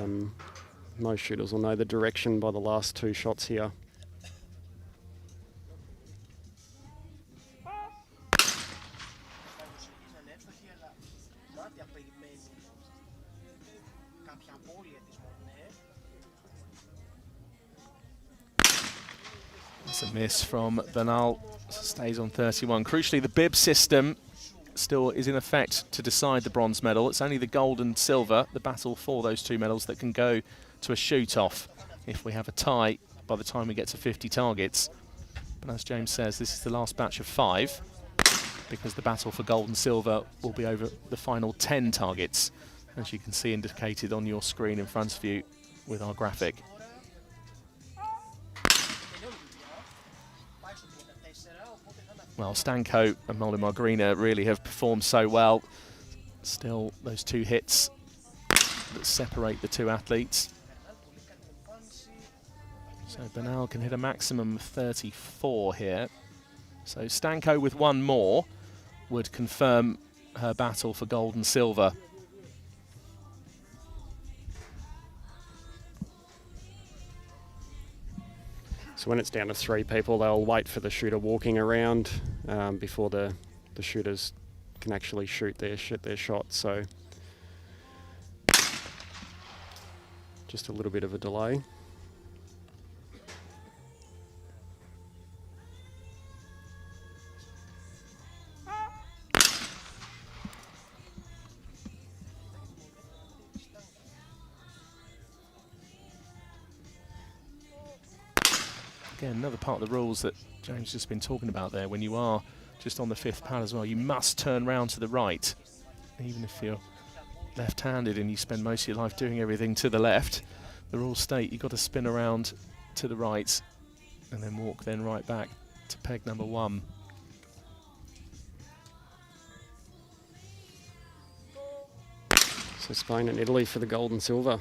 most shooters will know the direction by the last 2 shots here. That's a miss from Bernal, stays on 31. Crucially, the bib system still is in effect to decide the bronze medal. It's only the gold and silver, the battle for those 2 medals, that can go to a shoot-off if we have a tie by the time we get to 50 targets. But as James says, this is the last batch of 5, because the battle for gold and silver will be over the final 10 targets, as you can see indicated on your screen in front of you with our graphic. Well, Stanko and Marley Margrina really have performed so well. Still, those 2 hits that separate the 2 athletes. So Bernal can hit a maximum of 34 here. So Stanko with 1 more would confirm her battle for gold and silver. So when it's down to 3 people, they'll wait for the shooter walking around before the shooters can actually shoot their shot. So just a little bit of a delay. Again, another part of the rules that James has just been talking about there, when you are just on the 5th pad as well, you must turn round to the right. Even if you're left-handed and you spend most of your life doing everything to the left, the rules state you've got to spin around to the right and then walk then right back to peg number 1. So Spain and Italy for the gold and silver.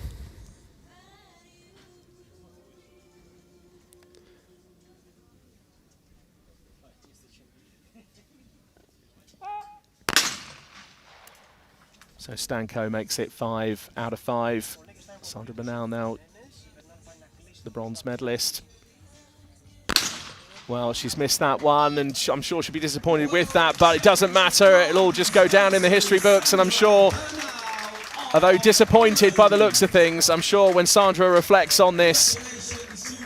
So Stanko makes it 5 out of 5. Sandra Bernal now the bronze medalist. Well, she's missed that one, and I'm sure she'll be disappointed with that, but it doesn't matter. It'll all just go down in the history books, and I'm sure, although disappointed by the looks of things, I'm sure when Sandra reflects on this,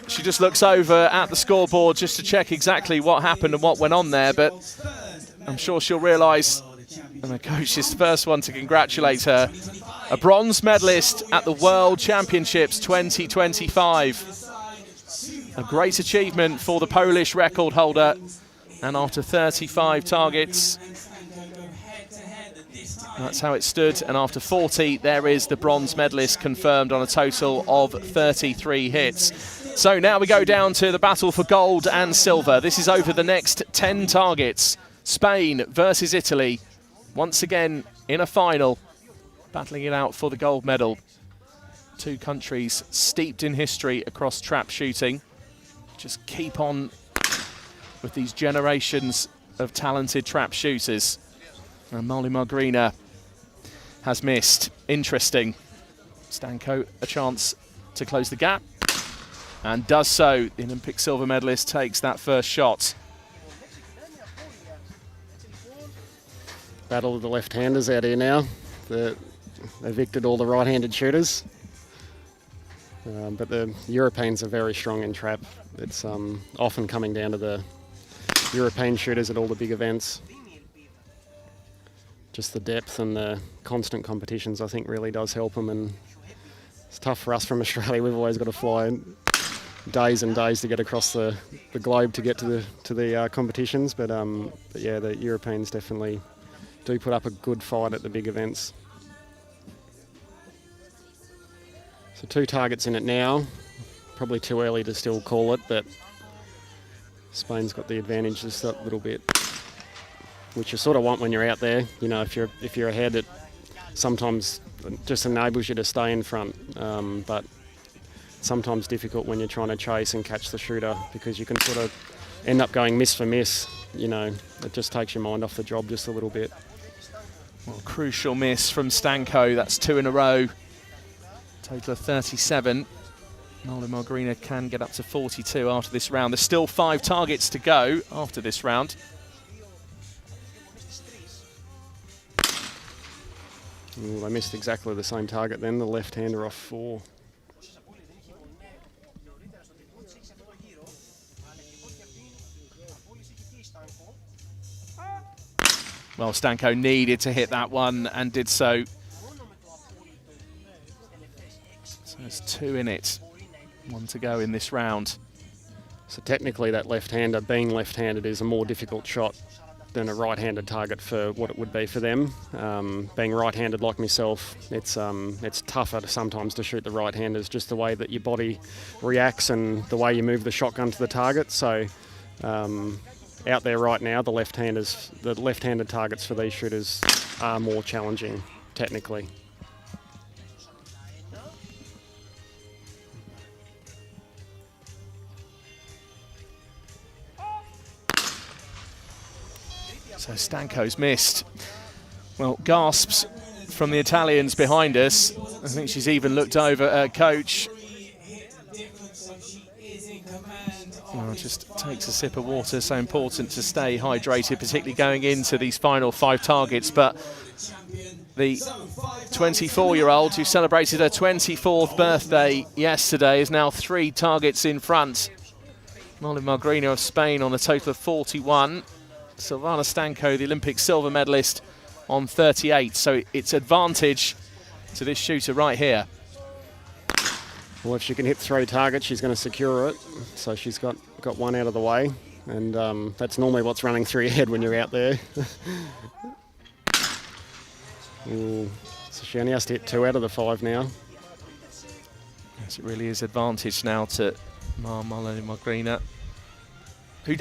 she just looks over at the scoreboard just to check exactly what happened and what went on there, but I'm sure she'll realise, and the coach is the first one to congratulate her, a bronze medalist at the World Championships 2025. A great achievement for the Polish record holder, and after 35 targets, that's how it stood, and after 40 there is the bronze medalist confirmed on a total of 33 hits. So now we go down to the battle for gold and silver. This is over the next 10 targets. Spain versus Italy, once again in a final, battling it out for the gold medal. Two countries steeped in history across trap shooting. Just keep on with these generations of talented trap shooters. And Molly Margrina has missed. Interesting. Stanko a chance to close the gap, and does so. The Olympic silver medalist takes that first shot. Battle of the left-handers out here now. They've evicted all the right-handed shooters. But the Europeans are very strong in trap. It's often coming down to the European shooters at all the big events. Just the depth and the constant competitions, I think, really does help them. And it's tough for us from Australia. We've always got to fly days and days to get across the globe to get to the competitions. But yeah, the Europeans definitely do put up a good fight at the big events. So 2 targets in it now. Probably too early to still call it, but Spain's got the advantage just that little bit, which you sort of want when you're out there. You know, if you're ahead, it sometimes just enables you to stay in front, but sometimes difficult when you're trying to chase and catch the shooter, because you can sort of end up going miss for miss. You know, it just takes your mind off the job just a little bit. Well, crucial miss from Stanko. That's 2 in a row. Total of 37. Molly Margrina can get up to 42 after this round. There's still 5 targets to go after this round. Ooh, they missed exactly the same target then, the left-hander off 4. Well, Stanko needed to hit that one and did so. So there's 2 in it. 1 to go in this round. So technically that left-hander, being left-handed, is a more difficult shot than a right-handed target for what it would be for them. Being right-handed like myself, it's tougher sometimes to shoot the right-handers, just the way that your body reacts and the way you move the shotgun to the target. So out there right now, the left-handed targets for these shooters are more challenging technically. So Stanko's missed. Well, gasps from the Italians behind us. I think she's even looked over at coach. Well, just takes a sip of water. So important to stay hydrated, particularly going into these final 5 targets. But the 24-year-old who celebrated her 24th birthday yesterday is now 3 targets in front. Molly Margrina of Spain on a total of 41. Silvana Stanko, the Olympic silver medalist, on 38. So it's advantage to this shooter right here. Well, if she can hit 3 targets, she's going to secure it. So she's got 1 out of the way. And that's normally what's running through your head when you're out there. Ooh, so she only has to hit 2 out of the 5 now. Yes, it really is advantage now to Mar Molnè Margrina, who,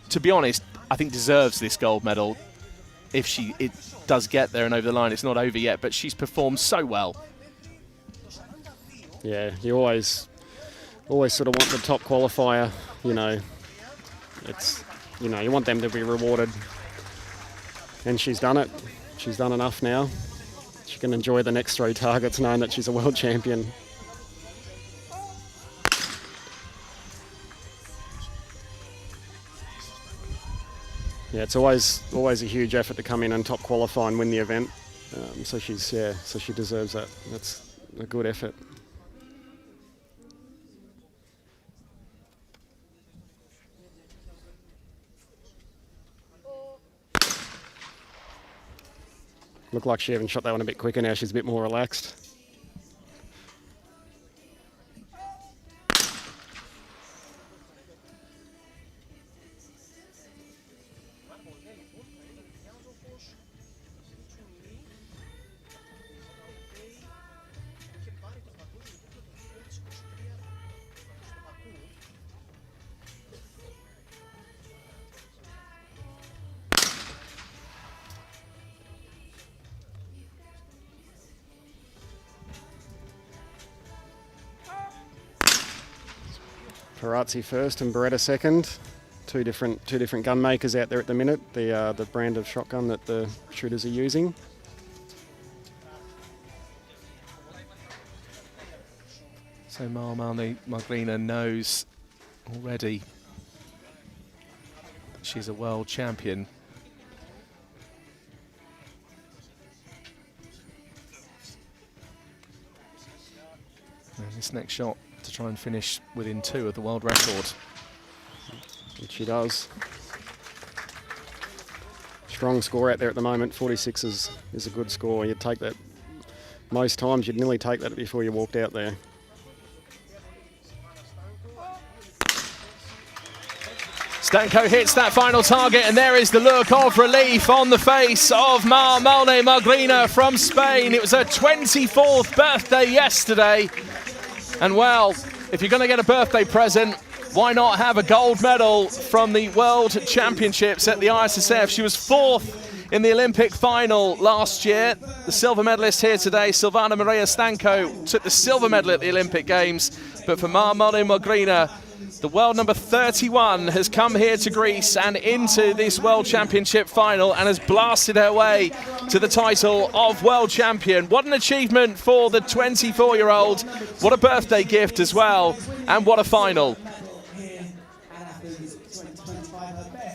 to be honest, I think deserves this gold medal. if it does get there and over the line. It's not over yet, but she's performed so well. Yeah, you always sort of want the top qualifier, you know. It's, you know, you want them to be rewarded. And she's done it. She's done enough now. She can enjoy the next 3 targets knowing that she's a world champion. Yeah, it's always a huge effort to come in and top qualify and win the event. So she deserves that. That's a good effort. Looked like she even shot that one a bit quicker now. She's a bit more relaxed. Parazzi first and Beretta second. Two different gun makers out there at the minute. The brand of shotgun that the shooters are using. So Mar Molnè knows already that she's a world champion. And this next shot to try and finish within 2 of the world record. Which she does. Strong score out there at the moment. 46 is a good score. You'd take that. Most times you'd nearly take that before you walked out there. Stanko hits that final target, and there is the look of relief on the face of Mar Molnè from Spain. It was her 24th birthday yesterday. And well, if you're going to get a birthday present, why not have a gold medal from the World Championships at the ISSF? She was 4th in the Olympic final last year. The silver medalist here today, Silvana Maria Stanko, took the silver medal at the Olympic Games. But for Mar Molnè, the world number 31 has come here to Greece and into this World Championship final and has blasted her way to the title of World Champion. What an achievement for the 24-year-old. What a birthday gift as well, and what a final.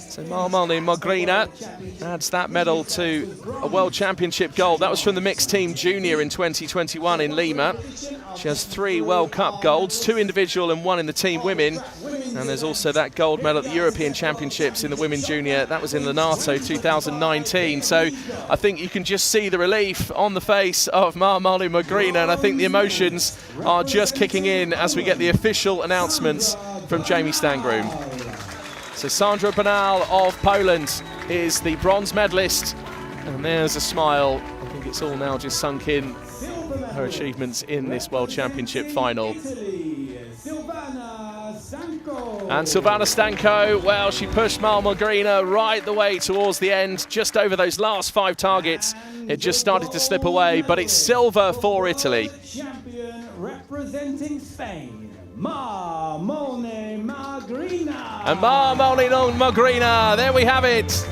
So Mar Molnè adds that medal to a World Championship gold. That was from the mixed team junior in 2021 in Lima. She has 3 World Cup golds, 2 individual and 1 in the team women. And there's also that gold medal at the European Championships in the women junior. That was in Lonato 2019. So I think you can just see the relief on the face of Mar Molnè, and I think the emotions are just kicking in as we get the official announcements from Jamie Stangroom. So Sandra Banal of Poland is the bronze medalist, and there's a smile. I think it's all now just sunk in, her achievements in this World Championship final. And Silvana Stanko, well, she pushed Mar Molnè right the way towards the end, just over those last 5 targets. It just started to slip away, but it's silver for Italy. Champion representing Spain, Mar Molnè. And Mar Molnè, there we have it.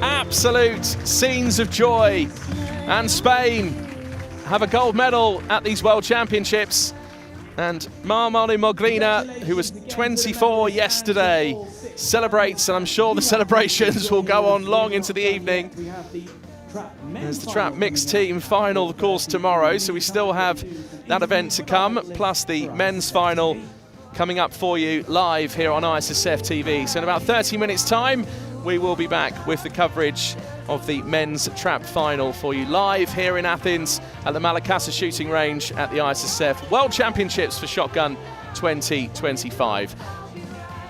Absolute scenes of joy. And Spain have a gold medal at these World Championships. And Mar Molnè, who was 24 yesterday, celebrates, and I'm sure the celebrations will go on long into the evening. There's the trap mixed team final, of course, tomorrow, so we still have that event to come, plus the men's final coming up for you live here on ISSF TV. So in about 30 minutes time, we will be back with the coverage of the men's trap final for you live here in Athens at the Malakasa shooting range at the ISSF World Championships for Shotgun 2025.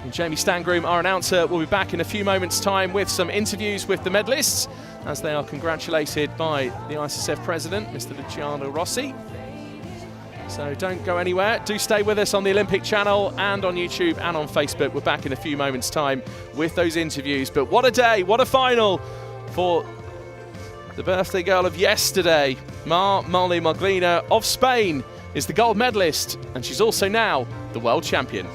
And Jamie Stangroom, our announcer, will be back in a few moments time with some interviews with the medalists as they are congratulated by the ISSF president, Mr. Luciano Rossi. So don't go anywhere. Do stay with us on the Olympic channel and on YouTube and on Facebook. We're back in a few moments time with those interviews. But what a day, what a final for The birthday girl of yesterday, Mar Molnè of Spain, is the gold medalist, and she's also now the world champion.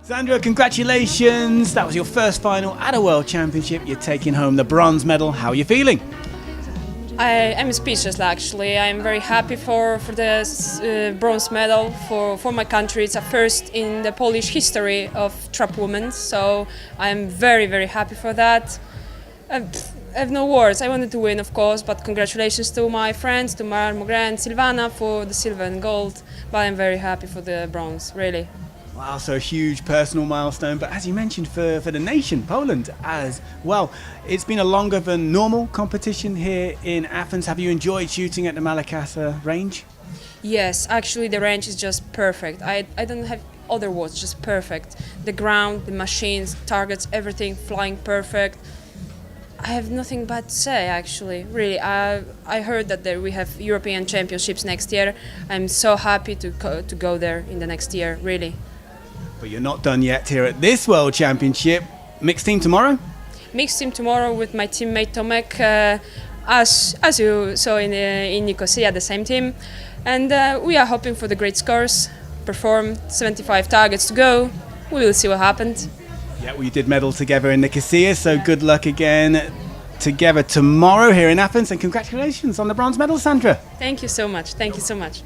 Sandra, congratulations. That was your first final at a World Championship. You're taking home the bronze medal. How are you feeling? I'm speechless actually. I'm very happy for the bronze medal for my country. It's a first in the Polish history of trap women, so I'm very happy for that. I have no words. I wanted to win, of course, but congratulations to my friends, to Mar Molnè and Silvana for the silver and gold. But I'm very happy for the bronze, really. Wow, so a huge personal milestone, but as you mentioned, for the nation, Poland as well. It's been a longer than normal competition here in Athens. Have you enjoyed shooting at the Malakasa range? Yes, actually the range is just perfect. I don't have other words, just perfect. The ground, the machines, targets, everything flying perfect. I have nothing bad to say actually, really. I heard that we have European Championships next year. I'm so happy to go there in the next year, really. But you're not done yet here at this World Championship. Mixed team tomorrow? Mixed team tomorrow with my teammate Tomek, as you saw in Nicosia, the same team. And we are hoping for the great scores, perform 75 targets to go. We will see what happens. Yeah, we did medal together in Nicosia, so good luck again together tomorrow here in Athens, and congratulations on the bronze medal, Sandra. Thank you so much. Thank you so much.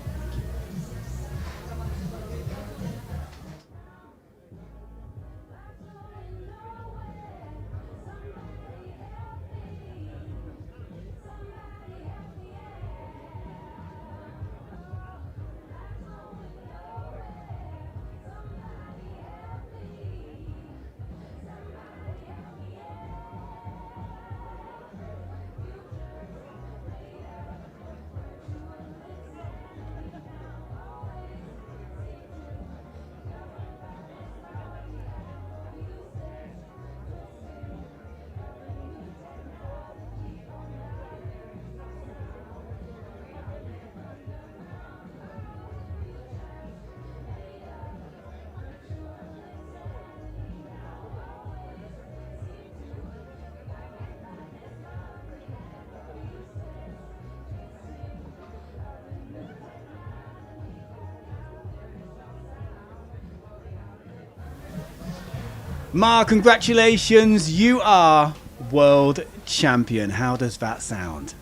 Mar, congratulations, you are world champion. How does that sound?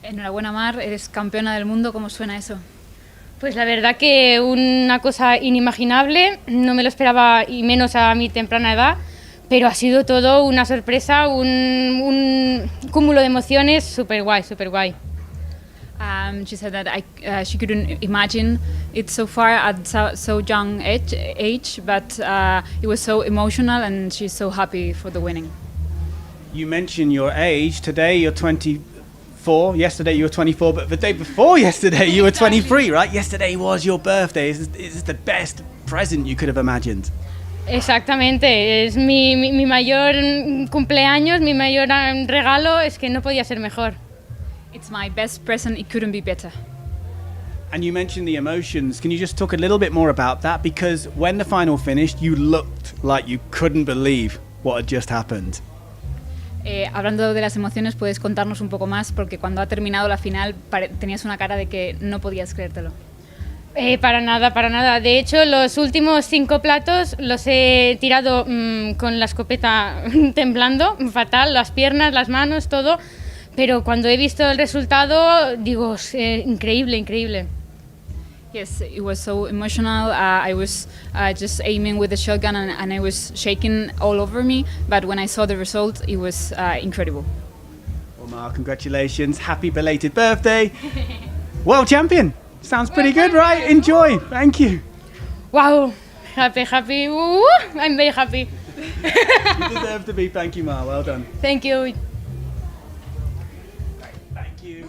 Enhorabuena, Mar, eres campeona del mundo. ¿Cómo suena eso? Pues la verdad que una cosa inimaginable, no me lo esperaba y menos a mi temprana edad, pero ha sido todo una sorpresa, un cúmulo de emociones súper guay, súper guay. She said that she couldn't imagine it so far at so young age, but it was so emotional and she's so happy for the winning. You mentioned your age. Today you're 24. Yesterday you were 24, but the day before yesterday you were 23, right? Yesterday was your birthday. Is this the best present you could have imagined? Exactamente, es mi mayor cumpleaños, mi mayor regalo, es que no podía ser mejor. It's my best present, it couldn't be better. And you mentioned the emotions. Can you just talk a little bit more about that? Because when the final finished, you looked like you couldn't believe what had just happened. Hablando de las emociones, ¿puedes contarnos un poco más? Porque cuando ha terminado la final tenías una cara de que no podías creértelo. Para nada, para nada. De hecho, los últimos 5 platos los he tirado con la escopeta temblando, fatal, las piernas, las manos, todo. Pero cuando he visto el resultado, digo, increíble, increíble. Yes, it was so emotional. I was just aiming with the shotgun and I was shaking all over me. But when I saw the result, it was incredible. Well, Mar, congratulations. Happy belated birthday. World champion. Sounds pretty good, right? Enjoy. Thank you. Wow, happy. I'm very happy. You deserve to be. Thank you, Mar. Well done. Thank you. Thank you.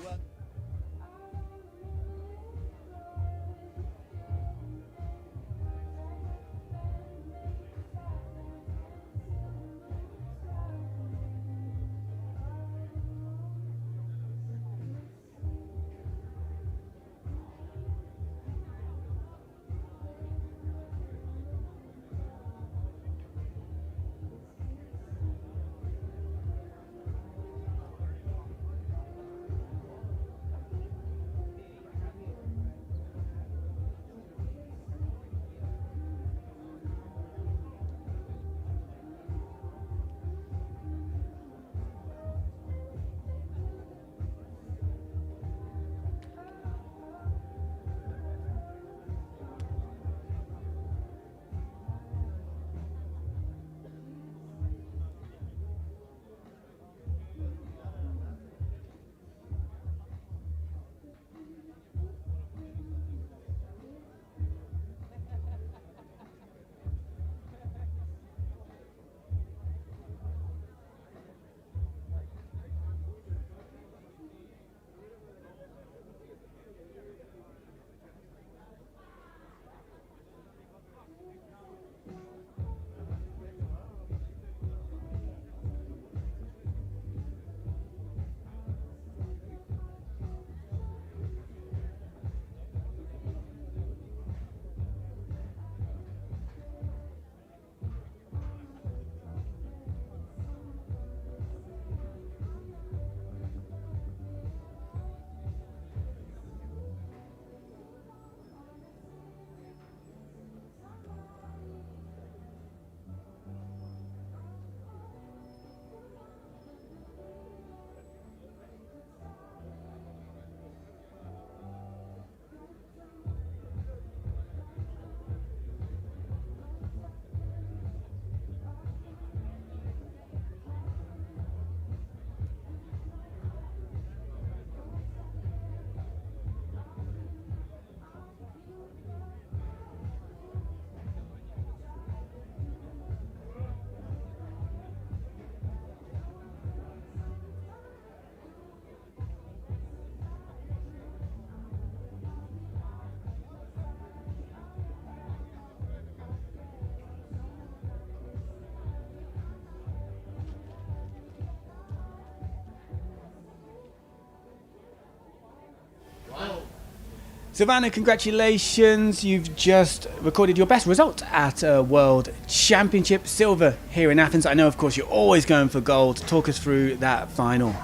Savannah, congratulations. You've just recorded your best result at a World Championship, silver here in Athens. I know, of course, you're always going for gold. Talk us through that final.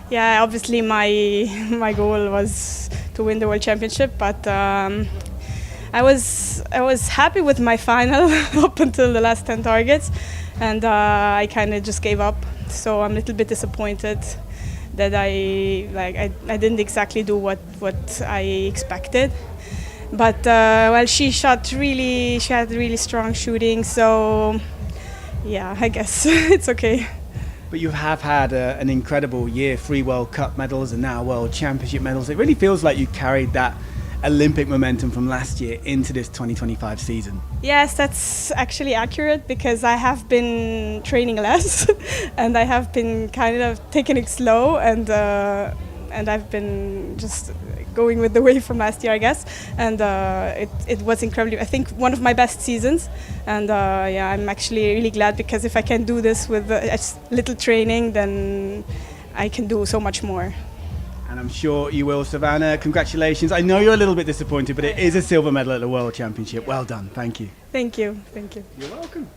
Yeah, obviously my goal was to win the World Championship, but I was happy with my final up until the last 10 targets, and I kind of just gave up. So I'm a little bit disappointed that I didn't exactly do what I expected. But well, she had really strong shooting, so yeah, I guess it's okay. But you have had an incredible year, 3 World Cup medals and now World Championship medals. It really feels like you carried that Olympic momentum from last year into this 2025 season. Yes, that's actually accurate, because I have been training less and I have been kind of taking it slow, and I've been just going with the wave from last year, I guess, and it was incredibly, I think, one of my best seasons, and yeah, I'm actually really glad, because if I can do this with a little training, then I can do so much more. And I'm sure you will, Savannah. Congratulations. I know you're a little bit disappointed, but it is a silver medal at the World Championship. Well done. Thank you. Thank you. Thank you. You're welcome.